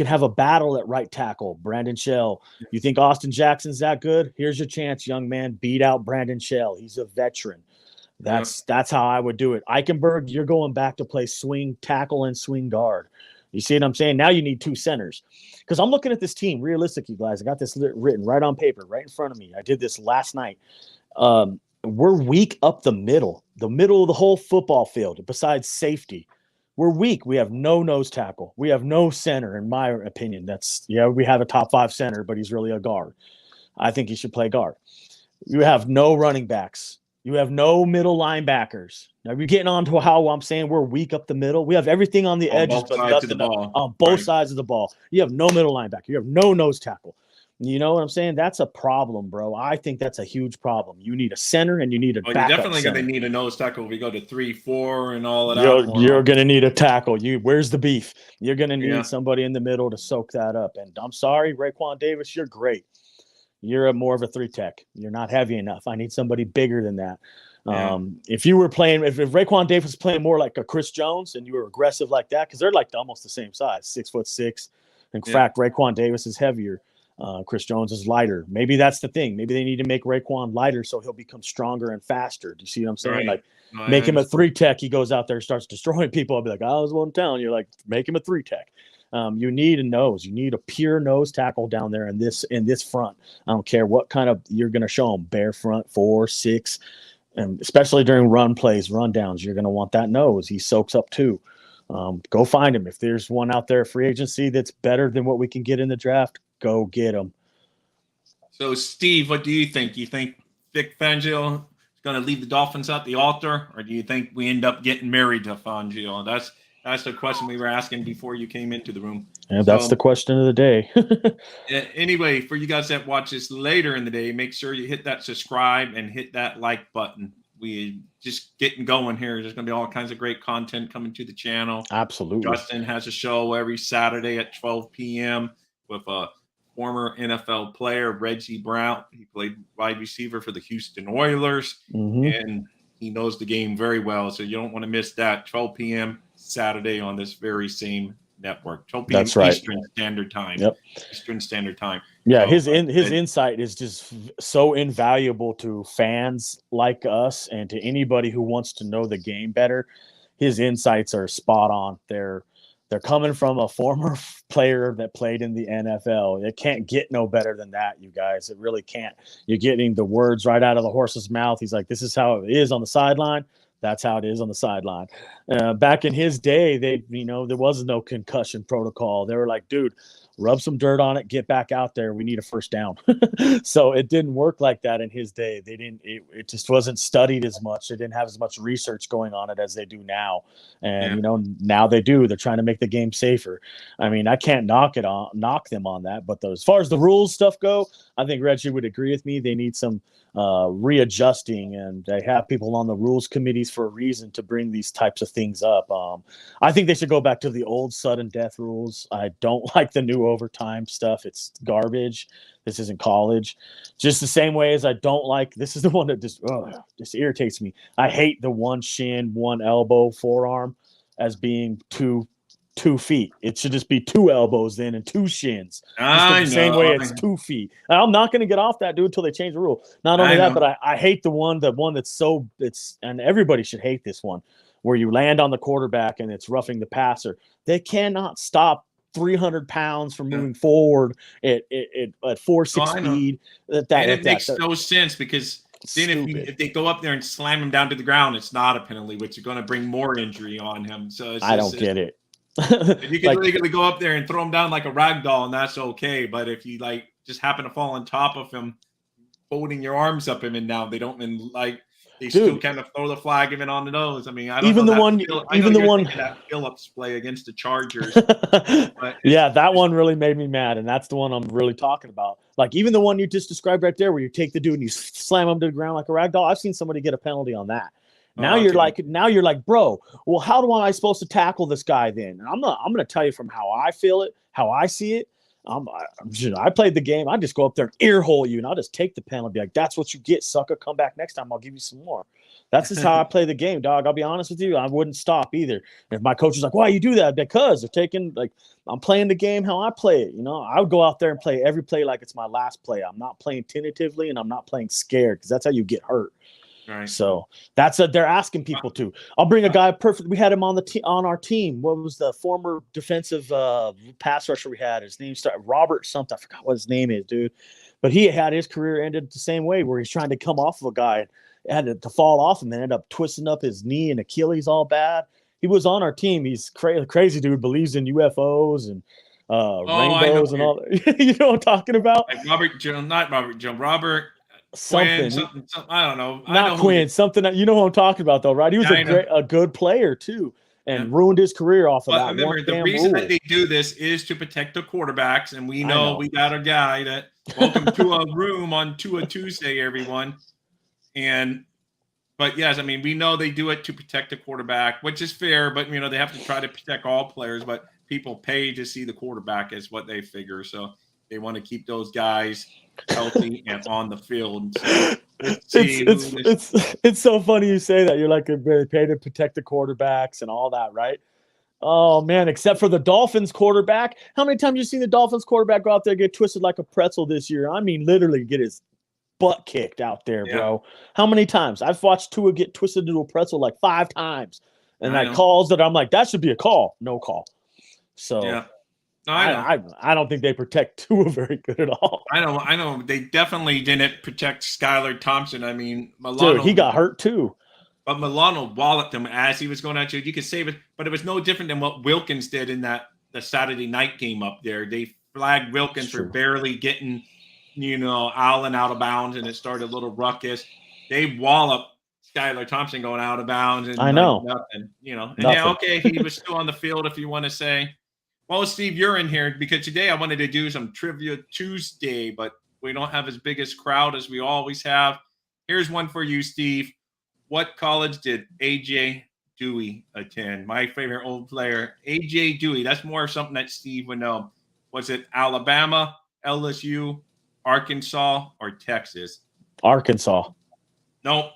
have a battle at right tackle. Brandon Shell. You think Austin Jackson's that good? Here's your chance, young man. Beat out Brandon Shell. He's a veteran. That's how I would do it. Eichenberg, you're going back to play swing tackle and swing guard. You see what I'm saying? Now you need 2 centers. Because I'm looking at this team realistically, guys. I got this written right on paper, right in front of me. I did this last night. We're weak up the middle of the whole football field, besides safety. We're weak. We have no nose tackle. We have no center, in my opinion. We have a top 5 center, but he's really a guard. I think he should play guard. You have no running backs. You have no middle linebackers. Now, you're getting on to how I'm saying we're weak up the middle. We have everything on the edges, but nothing on both sides of the ball. You have no middle linebacker. You have no nose tackle. You know what I'm saying? That's a problem, bro. I think that's a huge problem. You need a center and you need a backup you're definitely going to need a nose tackle if we go to 3-4 and all of that. You're going to need a tackle. Where's the beef? You're going to need somebody in the middle to soak that up. And I'm sorry, Raekwon Davis, you're great. You're more of a 3-tech. You're not heavy enough. I need somebody bigger than that. Yeah. If you were playing, if Raekwon Davis was playing more like a Chris Jones and you were aggressive like that, because they're like almost the same size, 6'6". In fact, Raekwon Davis is heavier. Chris Jones is lighter. Maybe that's the thing. Maybe they need to make Raekwon lighter so he'll become stronger and faster. Do you see what I'm saying? Right. Like, make him a 3-tech. He goes out there and starts destroying people. I'll be like, I was one telling you, like, make him a 3-tech. You need a nose. You need a pure nose tackle down there in this front. I don't care what kind of you're going to show them. Bare front, 4, 6, and especially during run plays, run downs, you're going to want that nose. He soaks up too. Go find him. If there's one out there, free agency, that's better than what we can get in the draft, go get him. So, Steve, what do you think? You think Vic Fangio is going to leave the Dolphins at the altar, or do you think we end up getting married to Fangio? That's the question we were asking before you came into the room. Yeah, that's the question of the day. Anyway, for you guys that watch this later in the day, make sure you hit that subscribe and hit that like button. We just getting going here. There's going to be all kinds of great content coming to the channel. Absolutely. Justin has a show every Saturday at 12 p.m. with a former NFL player, Reggie Brown. He played wide receiver for the Houston Oilers, and he knows the game very well. So you don't want to miss that. 12 p.m. Saturday on this very same Network. 12 p.m. That's right. Eastern Standard Time. Yep. Eastern Standard Time. Yeah, So, his insight is just so invaluable to fans like us and to anybody who wants to know the game better. His insights are spot on. They're coming from a former player that played in the NFL. It can't get no better than that, you guys. It really can't. You're getting the words right out of the horse's mouth. He's like, this is how it is on the sideline. That's how it is on the sideline. Back in his day, there was no concussion protocol. They were like, dude, rub some dirt on it, get back out there. We need a first down. So it didn't work like that in his day. It just wasn't studied as much. They didn't have as much research going on it as they do now. And, now they do. They're trying to make the game safer. I mean, I can't knock them on that. But as far as the rules stuff go, I think Reggie would agree with me. They need some readjusting, and they have people on the rules committees for a reason to bring these types of things up. I think they should go back to the old sudden death rules. I don't like the new overtime stuff. It's garbage. This isn't college. Just the same way as I don't like, this is the one that just irritates me. I hate the one shin, one elbow, forearm as being two feet. It should just be two elbows then and two shins. The same way it's 2 feet. And I'm not going to get off that, dude, until they change the rule. Not only that, but I hate the one that's and everybody should hate this one, where you land on the quarterback and it's roughing the passer. They cannot stop 300 pounds from moving forward at 4.6 speed. It makes no sense, because then if they go up there and slam him down to the ground, it's not a penalty, which is going to bring more injury on him. So I don't get it. You can legally go up there and throw him down like a rag doll, and that's okay. But if you just happen to fall on top of him, holding your arms up him and down, they don't still kind of throw the flag even on the nose. I mean, I don't even know the one that Phillips play against the Chargers. Yeah, that one really made me mad, and that's the one I'm really talking about. Like, even the one you just described right there, where you take the dude and you slam him to the ground like a rag doll. I've seen somebody get a penalty on that. Now you're like, bro, well, how am I supposed to tackle this guy then? And I'm going to tell you from how I feel it, how I see it. I played the game. I just go up there and ear hole you, and I'll just take the penalty. Be like, that's what you get, sucker. Come back next time. I'll give you some more. That's just how I play the game, dog. I'll be honest with you. I wouldn't stop either. If my coach was like, why you do that? Because they're taking, I'm playing the game how I play it. I would go out there and play every play like it's my last play. I'm not playing tentatively, and I'm not playing scared, because that's how you get hurt. Right. So they're asking people to. I'll bring a guy perfect. We had him on our team. What was the former defensive pass rusher we had? His name started Robert something. I forgot what his name is, dude. But he had his career ended the same way, where he's trying to come off of a guy and had to fall off and then ended up twisting up his knee and Achilles all bad. He was on our team. He's crazy dude. Believes in UFOs and rainbows and all that. You know what I'm talking about? Like Robert. Something. I don't know. Not Quinn. Something that, you know who I'm talking about, though, right? He was a good player too, and ruined his career off of that. Remember, the reason that they do this is to protect the quarterbacks, and we know we got a guy that. Welcome to a room on a Tuesday, everyone. But yes, I mean, we know they do it to protect the quarterback, which is fair. But they have to try to protect all players. But people pay to see the quarterback, is what they figure. So they want to keep those guys healthy and on the field. So it's so funny you say that. You're like, they pay to protect the quarterbacks and all that, right? Oh man, except for the Dolphins quarterback. How many times you seen the Dolphins quarterback go out there and get twisted like a pretzel this year? I mean, literally get his butt kicked out there, bro. How many times? I've watched Tua get twisted into a pretzel like 5 times. And calls that I'm like, that should be a call. No call. So I don't think they protect Tua very good at all. I know. They definitely didn't protect Skylar Thompson. I mean, Milano, dude, he got hurt too. But Milano walloped him as he was going out. You could save it, but it was no different than what Wilkins did in the Saturday night game up there. They flagged Wilkins for barely getting, Allen out of bounds, and it started a little ruckus. They walloped Skylar Thompson going out of bounds, and nothing. And nothing. He was still on the field, if you want to say. Well, Steve, you're in here because today I wanted to do some Trivia Tuesday, but we don't have as big a crowd as we always have. Here's one for you, Steve. What college did A.J. Dewey attend? My favorite old player, A.J. Dewey. That's more something that Steve would know. Was it Alabama, LSU, Arkansas, or Texas? Arkansas. Nope.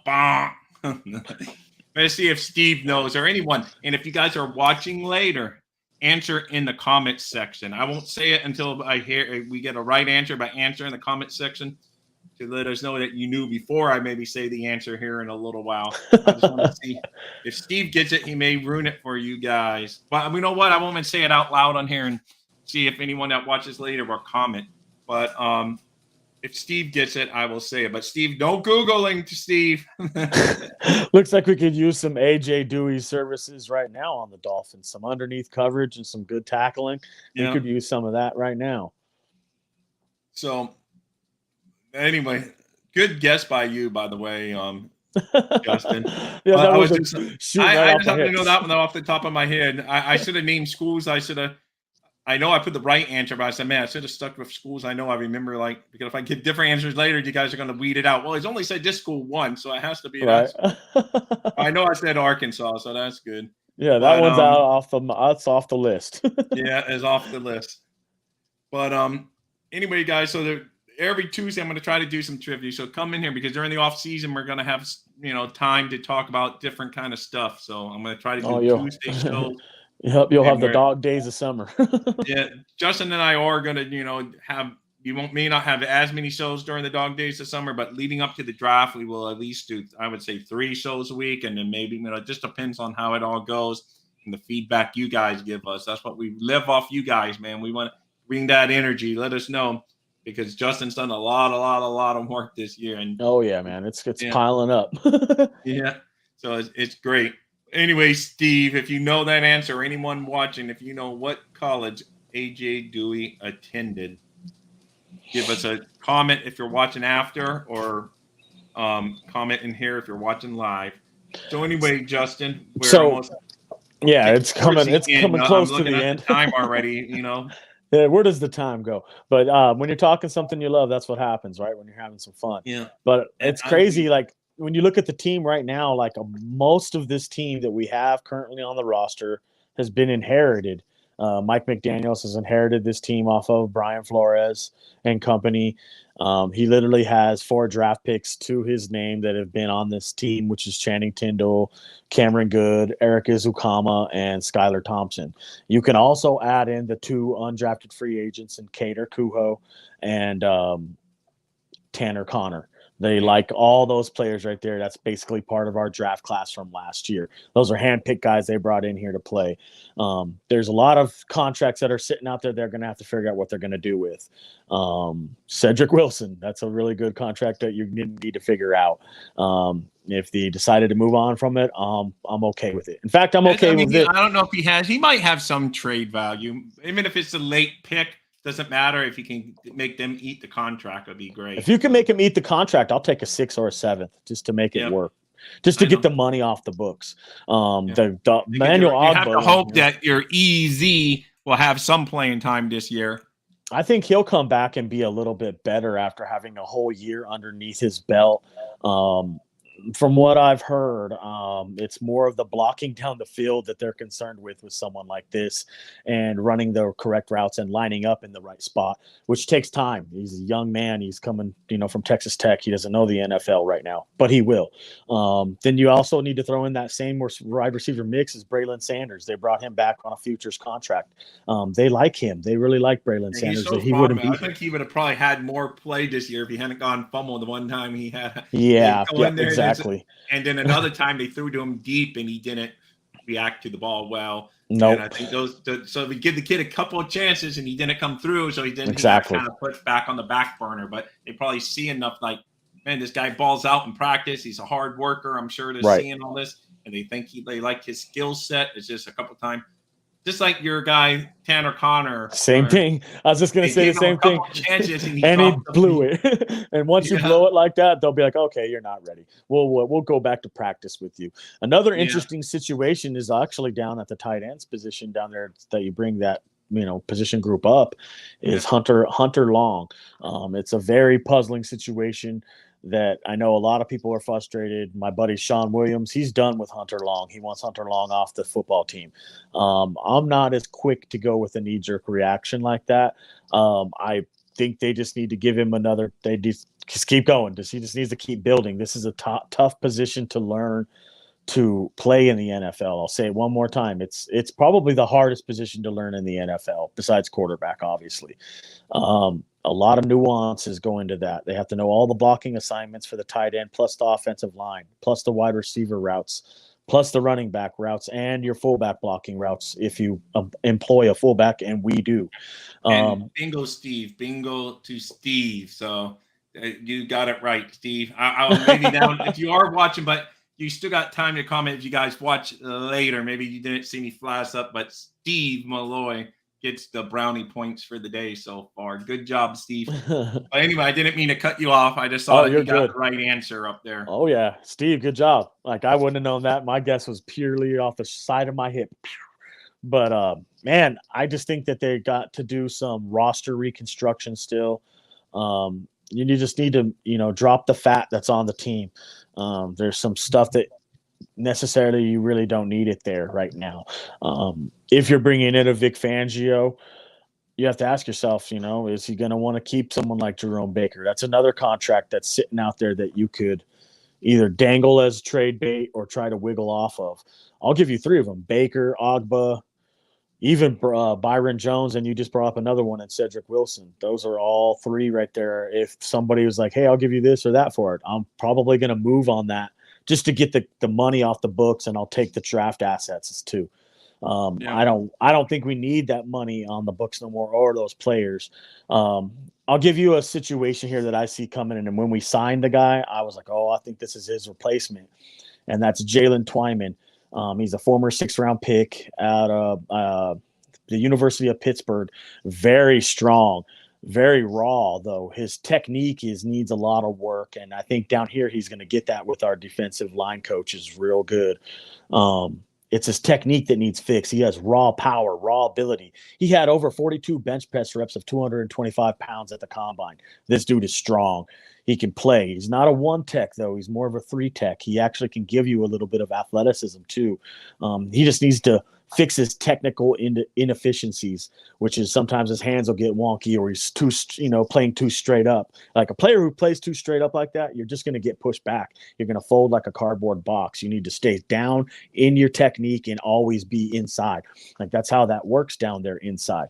Let's see if Steve knows or anyone. And if you guys are watching later, answer in the comments section. I won't say it until we get a right answer, but answer in the comments section to let us know that you knew before I maybe say the answer here in a little while. I just want to see if Steve gets it. He may ruin it for you guys. But you know what? I won't even say it out loud on here and see if anyone that watches later will comment. But if Steve gets it, I will say it. But Steve, no Googling to Steve. Looks like we could use some AJ Dewey services right now on the Dolphins. Some underneath coverage and some good tackling. We could use some of that right now. So, anyway, good guess by you, by the way, Justin. Yeah, that I was just happen to know that one off the top of my head. I should have named schools. I know I put the right answer, but I said, man, I should have stuck with schools I know I remember, because if I give different answers later, you guys are going to weed it out. Well, he's only said this school once, so it has to be right. that. I know I said Arkansas, so that's good. Yeah, that one's off the list. Yeah, it's off the list. But anyway, guys, so every Tuesday I'm going to try to do some trivia. So come in here because during the off season we're going to have time to talk about different kind of stuff. So I'm going to try to do Tuesday shows. Yep, you'll have the dog days of summer. Yeah, Justin and I are going to, may not have as many shows during the dog days of summer, but leading up to the draft, we will at least do, I would say, 3 shows a week. And then maybe, it just depends on how it all goes and the feedback you guys give us. That's what we live off you guys, man. We want to bring that energy. Let us know because Justin's done a lot of work this year. And oh yeah, man, it's piling up. Yeah, so it's great. Anyway, Steve, if you know that answer, or anyone watching, if you know what college AJ Dewey attended, give us a comment if you're watching after, or comment in here if you're watching live. So anyway, Justin, it's coming close to the end. Time already, Yeah, where does the time go? But when you're talking something you love, that's what happens, right? When you're having some fun. Yeah. But it's crazy, when you look at the team right now, most of this team that we have currently on the roster has been inherited. Mike McDaniels has inherited this team off of Brian Flores and company. He literally has 4 draft picks to his name that have been on this team, which is Channing Tindall, Cameron Good, Eric Izukama, and Skylar Thompson. You can also add in the 2 undrafted free agents in Cater Kuho and Tanner Connor. They like all those players right there. That's basically part of our draft class from last year. Those are handpicked guys they brought in here to play. There's a lot of contracts that are sitting out there they're going to have to figure out what they're going to do with. Cedric Wilson, that's a really good contract that you need to figure out. If they decided to move on from it, I'm okay with it. In fact, I'm okay with it. I don't know if he might have some trade value. Even if it's a late pick, doesn't matter. If you can make them eat the contract, would be great. If you can make them eat the contract, I'll take a 6th or a 7th just to make it work, just to get the money off the books. The Manuel Ogbo, you have to hope that your EZ will have some playing time this year. I think he'll come back and be a little bit better after having a whole year underneath his belt. From what I've heard, it's more of the blocking down the field that they're concerned with someone like this and running the correct routes and lining up in the right spot, which takes time. He's a young man. He's coming, from Texas Tech. He doesn't know the NFL right now, but he will. Then you also need to throw in that same wide receiver mix as Braylon Sanders. They brought him back on a futures contract. They like him. They really like Braylon Sanders. So I think he would have probably had more play this year if he hadn't gone fumble the one time he had. Yeah, exactly. And then another time they threw to him deep and he didn't react to the ball well. No, nope. And I think so we give the kid a couple of chances and he didn't come through, so he didn't exactly kind of put back on the back burner. But they probably see enough, man, this guy balls out in practice. He's a hard worker. I'm sure they're seeing all this, and they think they like his skill set. It's just a couple of times. Just like your guy, Tanner Connor. Same thing. I was just going to say the same thing. And he blew it. And once you blow it like that, they'll be like, okay, you're not ready. We'll go back to practice with you. Another interesting situation is actually down at the tight ends position down there that you bring that position group up is Hunter Long. It's a very puzzling situation that I know a lot of people are frustrated. My buddy Sean Williams, he's done with Hunter Long. He wants Hunter Long off the football team. I'm not as quick to go with a knee-jerk reaction like that. I think they just need to give him just keep going. He just needs to keep building. This is a tough position to learn to play in the NFL. I'll say it one more time. It's probably the hardest position to learn in the NFL, besides quarterback, obviously. A lot of nuances go into that. They have to know all the blocking assignments for the tight end, plus the offensive line, plus the wide receiver routes, plus the running back routes, and your fullback blocking routes if you employ a fullback, and we do. And bingo, Steve. Bingo to Steve. So you got it right, Steve. I'll maybe down if you are watching, but you still got time to comment if you guys watch later. Maybe you didn't see me flash up, but Steve Malloy gets the brownie points for the day so far. Good job, Steve. But anyway, I didn't mean to cut you off. I just saw that you got the right answer up there. Oh, yeah. Steve, good job. Like, I wouldn't have known that. My guess was purely off the side of my hip. But, man, I just think that they got to do some roster reconstruction still. You just need to, drop the fat that's on the team. There's some stuff that necessarily you really don't need it there right now. If you're bringing in a Vic Fangio, you have to ask yourself, is he going to want to keep someone like Jerome Baker? That's another contract that's sitting out there that you could either dangle as trade bait or try to wiggle off of. I'll give you three of them: Baker, Ogba, even Byron Jones, and you just brought up another one in Cedric Wilson. Those are all three right there. If somebody was like, hey, I'll give you this or that for it, I'm probably going to move on that just to get the money off the books, and I'll take the draft assets too. I don't think we need that money on the books no more, or those players. I'll give you a situation here that I see coming in. And when we signed the guy, I was like, I think this is his replacement. And that's Jalen Twyman. He's a former 6th-round pick out of the University of Pittsburgh. Very strong, very raw, though. His technique needs a lot of work. And I think down here he's going to get that with our defensive line coach is real good. It's his technique that needs fixed. He has raw power, raw ability. He had over 42 bench press reps of 225 pounds at the combine. This dude is strong. He can play. He's not a 1-tech, though. He's more of a 3-tech. He actually can give you a little bit of athleticism, too. He just needs to fix his technical inefficiencies, which is sometimes his hands will get wonky, or he's playing too straight up. Like a player who plays too straight up like that, you're just going to get pushed back. You're going to fold like a cardboard box. You need to stay down in your technique and always be inside. Like that's how that works down there inside.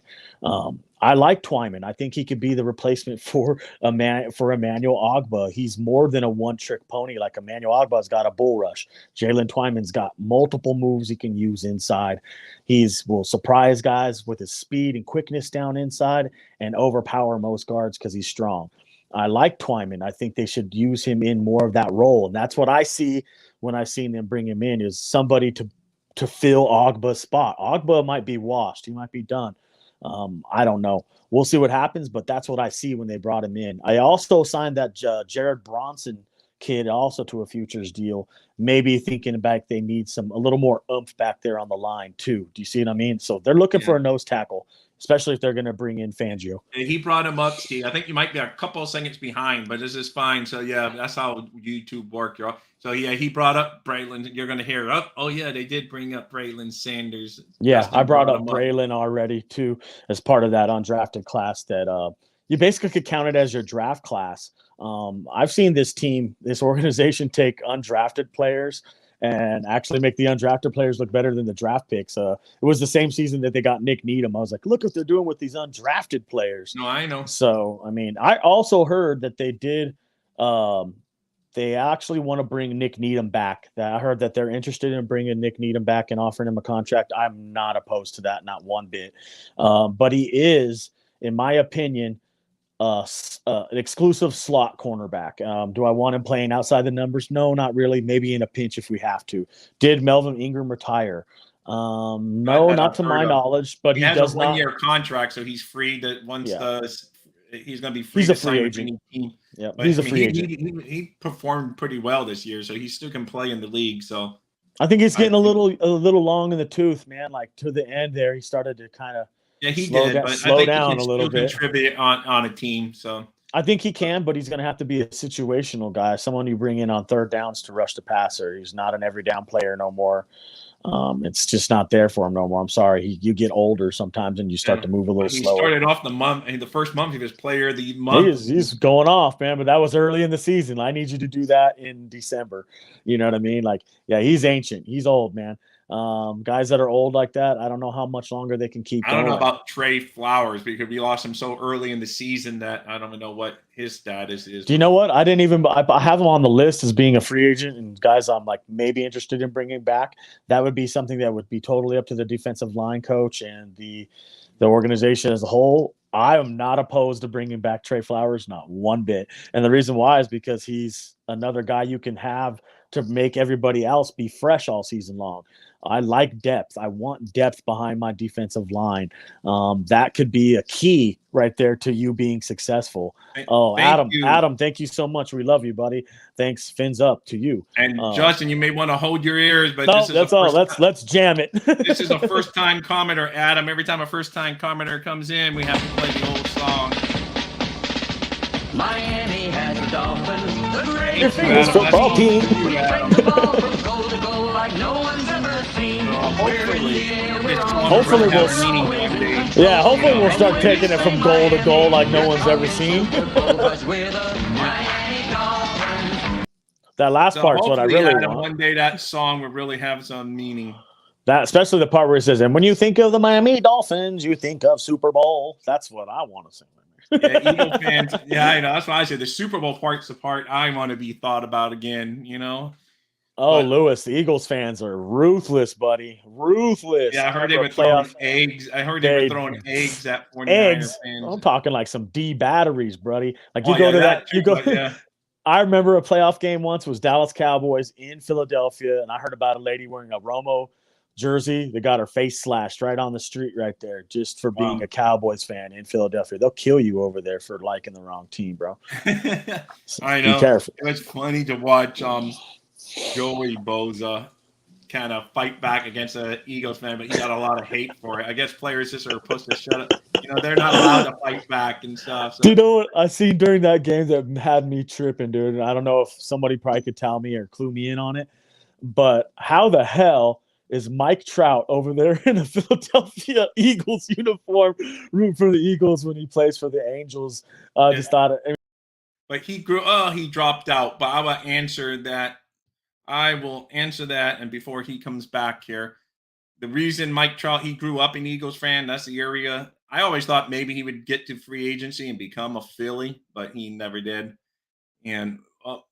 I like Twyman. I think he could be the replacement for Emmanuel Ogba. He's more than a one-trick pony. Like Emmanuel Ogba's got a bull rush. Jalen Twyman's got multiple moves he can use inside. Will surprise guys with his speed and quickness down inside and overpower most guards because he's strong. I like Twyman. I think they should use him in more of that role. And that's what I see when I've seen them bring him in, is somebody to fill Ogba's spot. Ogba might be washed. He might be done. I don't know. We'll see what happens, but that's what I see when they brought him in. I also signed that Jared Bronson kid also to a futures deal, maybe thinking about they need a little more oomph back there on the line too. Do you see what I mean? So they're looking for a nose tackle, especially if they're going to bring in Fangio. He brought him up, Steve. I think you might be a couple of seconds behind, but this is fine. So, yeah, that's how YouTube works. So, yeah, he brought up Braylon. You're going to hear, they did bring up Braylon Sanders. Yeah, I brought up Braylon already, too, as part of that undrafted class that you basically could count it as your draft class. I've seen this organization take undrafted players and actually make the undrafted players look better than the draft picks. It was the same season that they got Nick Needham. I was like, look what they're doing with these undrafted players. No, I know. So, I mean, I also heard that they did they actually want to bring Nick Needham back. I heard that they're interested in bringing Nick Needham back and offering him a contract. I'm not opposed to that, not one bit. But he is, in my opinion, an exclusive slot cornerback. Do I want him playing outside the numbers? No, not really. Maybe in a pinch if we have to. Did Melvin Ingram retire? No, not to my knowledge, but he does not. He has a 1-year contract, so he's free to he's going to be free. He's a free agent. Yeah, he's a free agent. He performed pretty well this year, so he still can play in the league. So I think he's getting a little long in the tooth, man. Like to the end there, he started to kind of slow down a little bit. Contribute on a team, so I think he can, but he's going to have to be a situational guy, someone you bring in on third downs to rush the passer. He's not an every down player no more. It's just not there for him no more. I'm sorry. You get older sometimes and you start to move a little He slower. started off the first month he was player of the month. He's going off, man, but that was early in the season. I need you to do that in December. You know what I mean? Like, yeah, he's ancient. He's old, man. Guys that are old like that, I don't know how much longer they can keep I don't going. know about Trey Flowers because we lost him so early in the season that I don't even know what his status is. Do you know what? I have him on the list as being a free agent and guys I'm like maybe interested in bringing back. That would be something that would be totally up to the defensive line coach and the organization as a whole. I am not opposed to bringing back Trey Flowers, not one bit. And the reason why is because he's another guy you can have to make everybody else be fresh all season long. I like depth. I want depth behind my defensive line. That could be a key right there to you being successful. Adam, thank you so much. We love you, buddy. Thanks. Fins up to you. And Justin, you may want to hold your ears, but no, that's all. Let's jam it. This is a first-time commenter, Adam. Every time a first-time commenter comes in, we have to play the old song. Miami has the Dolphins, the greatest football team. We bring the ball from goal to goal like no one's ever seen. Hopefully we'll start taking it from goal to goal like no one's ever seen. That last part's what I really want. One day that song will really have some meaning. That, especially the part where it says, and when you think of the Miami Dolphins, you think of Super Bowl. That's what I want to sing. Yeah, Eagle fans. Yeah, I know. That's why I said the Super Bowl part's the part I want to be thought about again, you know? Oh, Lewis, the Eagles fans are ruthless, buddy. Ruthless. Yeah, I heard they were throwing eggs. I heard they were throwing eggs at 49ers fans. I'm talking like some D batteries, buddy. Like you go to that. You go. Yeah. I remember a playoff game once was Dallas Cowboys in Philadelphia, and I heard about a lady wearing a Romo jersey that got her face slashed right on the street right there just for being a Cowboys fan in Philadelphia. They'll kill you over there for liking the wrong team, bro. So I know. Be careful. It was funny to watch Joey Bosa kind of fight back against an Eagles fan, but he got a lot of hate for it. I guess players just are supposed to shut up. You know, they're not allowed to fight back and stuff. So. Do you know what I seen during that game that had me tripping, dude? And I don't know if somebody probably could tell me or clue me in on it, but how the hell is Mike Trout over there in a Philadelphia Eagles uniform, rooting for the Eagles when he plays for the Angels? Just thought it. But he dropped out. But I will answer that. And before he comes back here, the reason Mike Trout, he grew up an Eagles fan. That's the area. I always thought maybe he would get to free agency and become a Philly, but he never did. And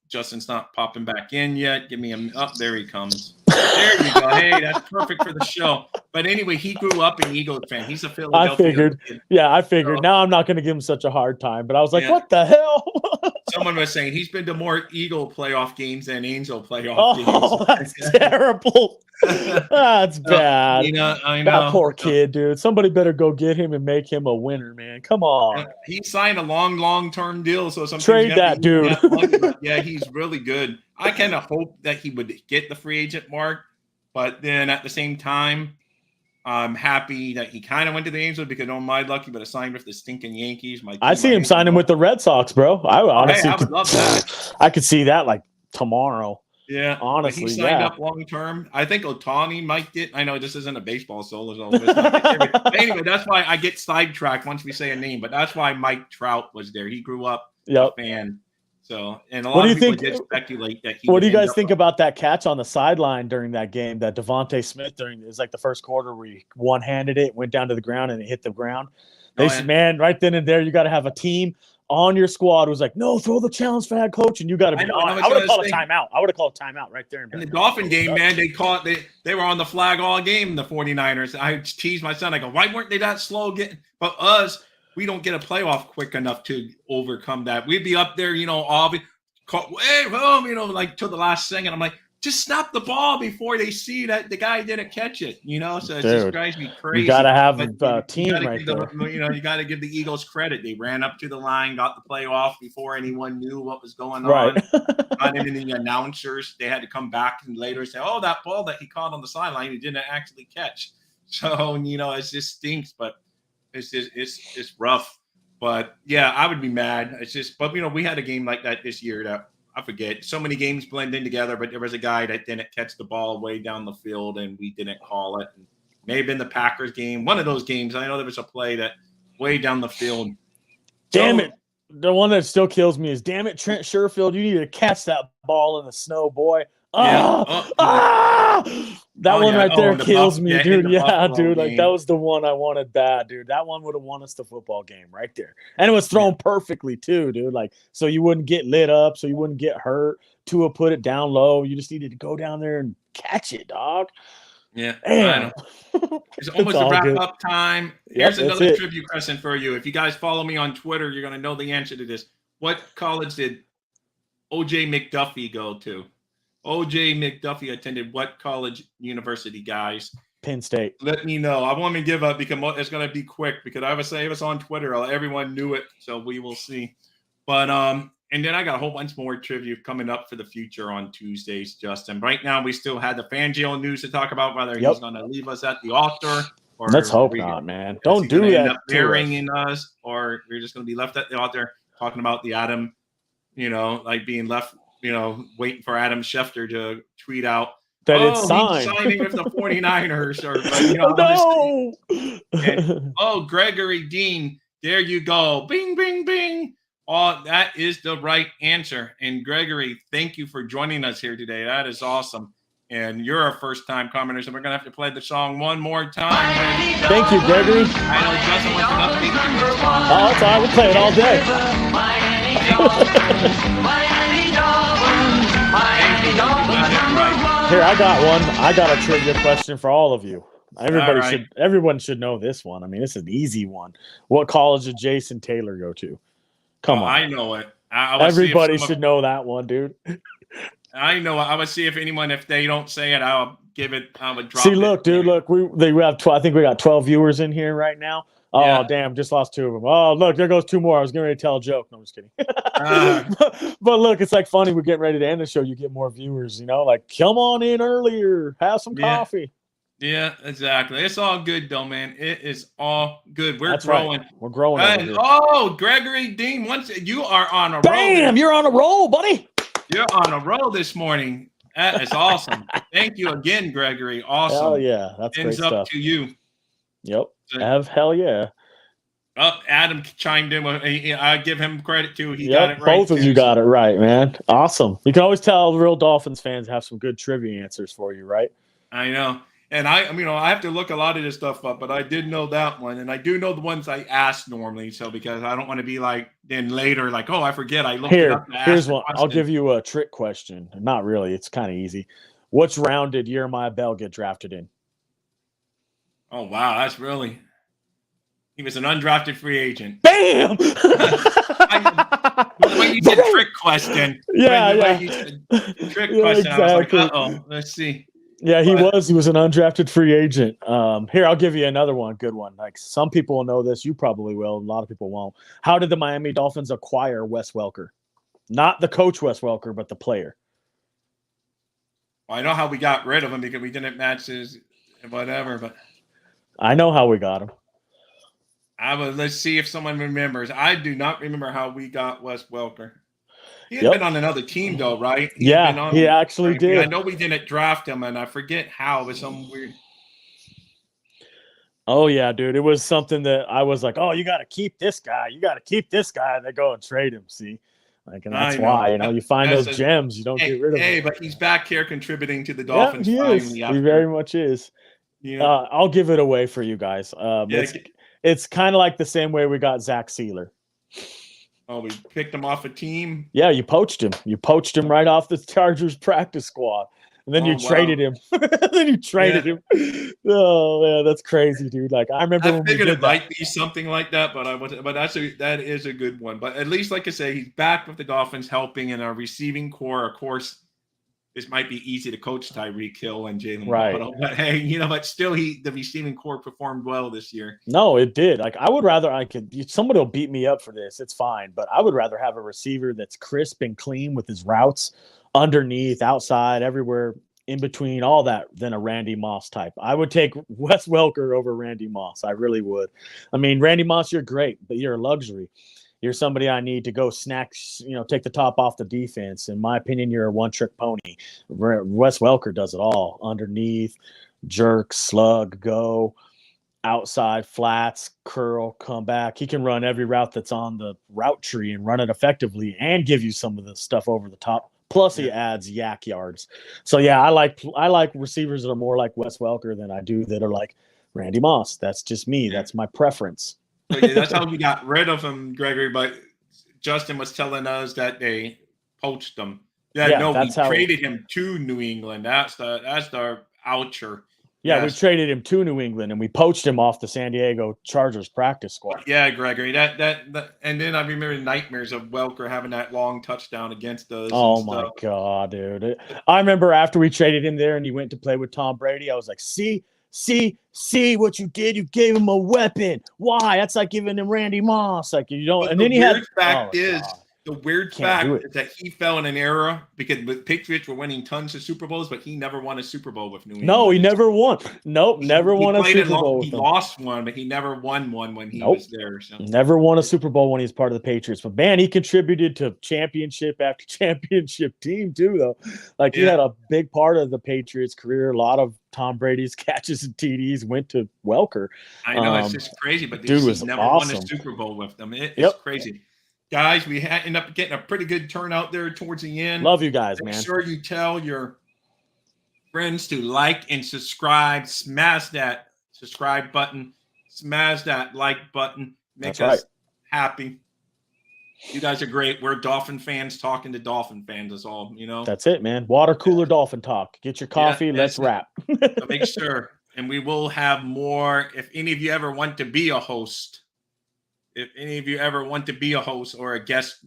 Justin's not popping back in yet. Give me a there he comes. There you go. Hey, that's perfect for the show. But anyway, he grew up an Eagles fan. He's a Philadelphia. I figured. Kid. Yeah, I figured. So, now I'm not going to give him such a hard time. But I was like, what the hell? Someone was saying he's been to more Eagle playoff games than Angel playoff games. Oh, that's terrible. That's bad. I know. That poor kid, dude. Somebody better go get him and make him a winner, man. Come on. He signed a long-term deal, so sometimes trade that dude. Yeah, he's really good. I kind of hope that he would get the free agent mark, but then at the same time, I'm happy that he kind of went to the Angels because oh my lucky, but signed with the stinking Yankees. I see him signing with the Red Sox, bro. I would love that. I could see that like tomorrow. Yeah, honestly, he signed up long term. I think Ohtani might get. I know this isn't a baseball solo, but anyway, that's why I get sidetracked once we say a name. But that's why Mike Trout was there. He grew up a fan. So, and a lot of people did speculate that he. What do you guys think about that catch on the sideline during that game? That Devontae Smith it was like the first quarter where he one-handed it, went down to the ground, and it hit the ground. Man, right then and there, you got to have a team on your squad who's like, no, throw the challenge flag, coach, and you got to be on. I would have called a timeout. I would have called a timeout right there. In the Dolphin game, man, they were on the flag all game, the 49ers. I teased my son. I go, why weren't they that slow getting? But us, we don't get a playoff quick enough to overcome that. We'd be up there, like till the last second. I'm like, just snap the ball before they see that the guy didn't catch it, So it just drives me crazy. You got to have a team right there. You got to give the Eagles credit. They ran up to the line, got the playoff before anyone knew what was going on. Right. Not even the announcers. They had to come back and later say, oh, that ball that he caught on the sideline, he didn't actually catch. So, it just stinks, but it's rough. But, yeah, I would be mad. It's just – but, we had a game like that this year that I forget. So many games blend in together, but there was a guy that didn't catch the ball way down the field, and we didn't call it. And may have been the Packers game, one of those games. I know there was a play that way down the field. Damn it. The one that still kills me is, damn it, Trent Sherfield, you need to catch that ball in the snow, boy. That one right there kills me, dude. Yeah, dude. Like, that was the one I wanted bad, dude. That one would have won us the football game right there. And it was thrown perfectly, too, dude. Like, so you wouldn't get lit up, so you wouldn't get hurt. Tua put it down low. You just needed to go down there and catch it, dog. Yeah, I know. It's almost a wrap-up time. Here's another trivia question for you. If you guys follow me on Twitter, you're going to know the answer to this. What college did O.J. McDuffie go to? O.J. McDuffie attended what college university, guys? Penn State. Let me know. I want to give up because it's going to be quick because I would say it was on Twitter. Everyone knew it, so we will see. But and then I got a whole bunch more trivia coming up for the future on Tuesdays, Justin. Right now, we still had the Fangio news to talk about, whether he's going to leave us at the altar. Or let's hope not, man. Don't do that. End up burying us, or we're just going to be left at the altar talking about the Adam, like being left, waiting for Adam Schefter to tweet out that it's signed. He's signing with the 49ers. Or, Gregory Dean, there you go. Bing, bing, bing. Oh, that is the right answer. And Gregory, thank you for joining us here today. That is awesome. And you're a first-time commenter, so we're going to have to play the song one more time. Thank you, Gregory. I know Justin wants an update. Oh, it's all right. We'll play it all day. Here, I got one. I got a trivia question for all of you. Everyone should know this one. I mean, this is an easy one. What college did Jason Taylor go to? Come on. I know it. Everybody should know that one, dude. I know. I would see if they don't say it, I would drop it. See, look, dude, look. I think we got 12 viewers in here right now. Oh, damn, just lost 2 of them. Oh, look, there goes 2 more. I was getting ready to tell a joke. No, I'm just kidding. But look, it's like funny. We're getting ready to end the show. You get more viewers, like, come on in earlier. Have some coffee. Yeah, exactly. It's all good, though, man. It is all good. We're That's growing. Right. We're growing. And, Gregory Dean, you are on a roll. Bam! You're on a roll, buddy. You're on a roll this morning. That is awesome. Thank you again, Gregory. Awesome. Hell yeah. That's great stuff. Up to you. Yep. Hell yeah. Adam chimed in. I give him credit, too. He got it right. Both of you got it right, man. Awesome. You can always tell real Dolphins fans have some good trivia answers for you, right? I know. And I have to look a lot of this stuff up, but I did know that one. And I do know the ones I ask normally. So because I don't want to be like, then later, like, oh, I forget. I looked it up. Here's one. I'll give you a trick question. Not really. It's kind of easy. Which round did Jeremiah Bell get drafted in? Oh, wow. That's really. He was an undrafted free agent. Bam! The way you said trick question. Yeah. Trick question. Exactly. I was like, uh-oh. Let's see. Yeah, he was. He was an undrafted free agent. Here, I'll give you another one. Good one. Like, some people will know this. You probably will. A lot of people won't. How did the Miami Dolphins acquire Wes Welker? Not the coach Wes Welker, but the player. Well, I know how we got rid of him because we didn't match his whatever. But I know how we got him. Let's see if someone remembers. I do not remember how we got Wes Welker. He had been on another team, though, right? He actually did. I know we didn't draft him, and I forget how. It was some weird. Oh, yeah, dude. It was something that I was like, oh, you got to keep this guy. You got to keep this guy. And they go and trade him, see? And that's why, you find those gems. You don't get rid of them. Hey, but he's back here contributing to the Dolphins. Yeah, he is. He very much is. Yeah. I'll give it away for you guys. It's kind of like the same way we got Zach Sealer. Oh, we picked him off a team? Yeah, you poached him. You poached him right off the Chargers practice squad. And then you traded him. Him. Oh, yeah, that's crazy, dude. Like, I remember when figured it might be something like that, but that is a good one. But at least, like I say, he's back with the Dolphins helping in our receiving core. Of course, this might be easy to coach Tyreek Hill and Jalen Waddle, but hey, but still, the receiving core performed well this year. No, it did. Like, I would rather somebody will beat me up for this. It's fine, but I would rather have a receiver that's crisp and clean with his routes underneath, outside, everywhere in between, all that, than a Randy Moss type. I would take Wes Welker over Randy Moss. I really would. I mean, Randy Moss, you're great, but you're a luxury. you're somebody I need to go snack, take the top off the defense. In my opinion, you're a one-trick pony. Wes Welker does it all. Underneath, jerk, slug, go, outside, flats, curl, come back. He can run every route that's on the route tree and run it effectively and give you some of the stuff over the top. Plus, he adds yak yards. So, yeah, I like receivers that are more like Wes Welker than I do that are like Randy Moss. That's just me. That's my preference. So, yeah, that's how we got rid of him, Gregory. But Justin was telling us that they poached him. We traded him to New England. That's the oucher. Yeah, we traded him to New England and we poached him off the San Diego Chargers practice squad. Yeah, Gregory. That and then I remember nightmares of Welker having that long touchdown against us. Oh my God, dude! I remember after we traded him there and he went to play with Tom Brady. I was like, see what you did. You gave him a weapon. Why? That's like giving him Randy Moss. Like you don't. And then he had. The weird fact is that he fell in an era because the Patriots were winning tons of Super Bowls, but he never won a Super Bowl with New England. No, he never won. Nope, never won a Super Bowl. He lost one, but he never won one when he was there. So. Never won a Super Bowl when he was part of the Patriots. But man, he contributed to championship after championship team too, though. Like he had a big part of the Patriots' career. A lot of Tom Brady's catches and TDs went to Welker. I know it's just crazy, but dude was never awesome. won a Super Bowl with them. It's crazy. Guys, we end up getting a pretty good turnout there towards the end. Love you guys, man. Make sure you tell your friends to like and subscribe. Smash that subscribe button. Smash that like button. Make us happy. You guys are great. We're Dolphin fans talking to Dolphin fans. That's all, That's it, man. Water cooler Dolphin talk. Get your coffee. Let's wrap. So make sure. And we will have more. If any of you ever want to be a host, or a guest,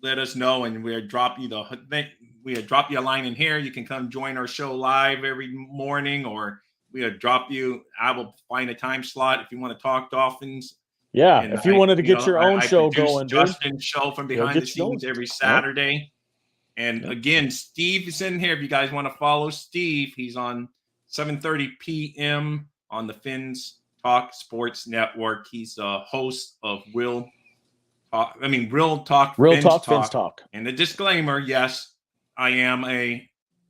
let us know, and we'll drop you a line in here. You can come join our show live every morning, or we'll drop you. I will find a time slot if you want to talk Dolphins. Yeah, if you wanted to get your own show going, Justin's show from behind the scenes every Saturday. And again, Steve is in here. If you guys want to follow Steve, he's on 7:30 p.m. on the Fins Talk Sports Network. He's the host of Real Talk Fins Talk. And the disclaimer, yes, I am a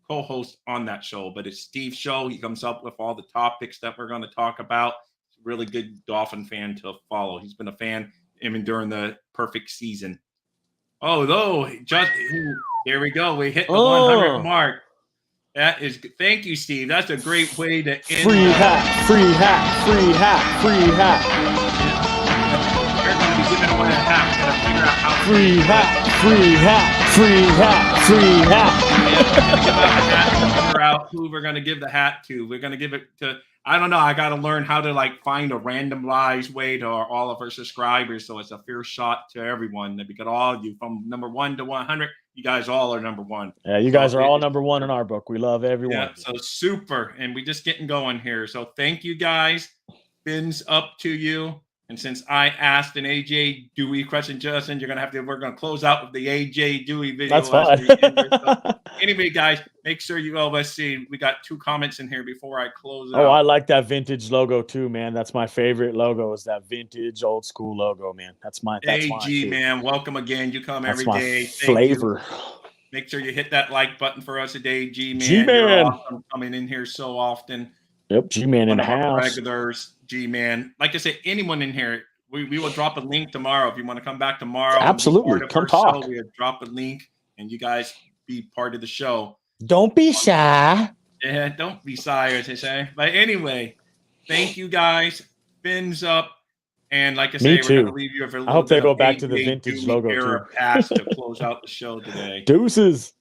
co-host on that show, but it's Steve's show. He comes up with all the topics that we're going to talk about. He's a really good Dolphin fan to follow. He's been a fan even during the perfect season. There we go. We hit the 100 mark. That is good. Thank you, Steve. That's a great way to end. Free hat. We're going to be giving away a hat. We're going to figure out how to free hat. Figure out who we're going to give the hat to. We're going to give it to, I don't know. I got to learn how to find a randomized way to all of our subscribers. So it's a fair shot to everyone. That we got all of you from number 1 to 100. You guys all are number 1. Yeah, you guys are all number 1 in our book. We love everyone. Yeah, so super. And we just getting going here. So thank you guys. Fins up to you. And since I asked an AJ Dewey question, Justin, we're going to close out with the AJ Dewey video. That's fine. So, anyway, guys, make sure let's see. We got 2 comments in here before I close out. Oh, I like that vintage logo too, man. That's my favorite logo, is that vintage old school logo, man. That's AG, man. Welcome again. You come every day. Flavor. Make sure you hit that like button for us today, G-Man. G-Man. You're awesome coming in here so often. Yep, G-Man in the house. Regulars, G-Man. Like I said, anyone in here, we will drop a link tomorrow. If you want to come back tomorrow. Absolutely. Come talk. We'll drop a link, and you guys be part of the show. Don't be shy. Yeah, don't be shy, as they say. But anyway, thank you guys. Fins up. And like I said, we're going to leave you with a little I hope they go back to the vintage logo too. Pass to close out the show today. Deuces.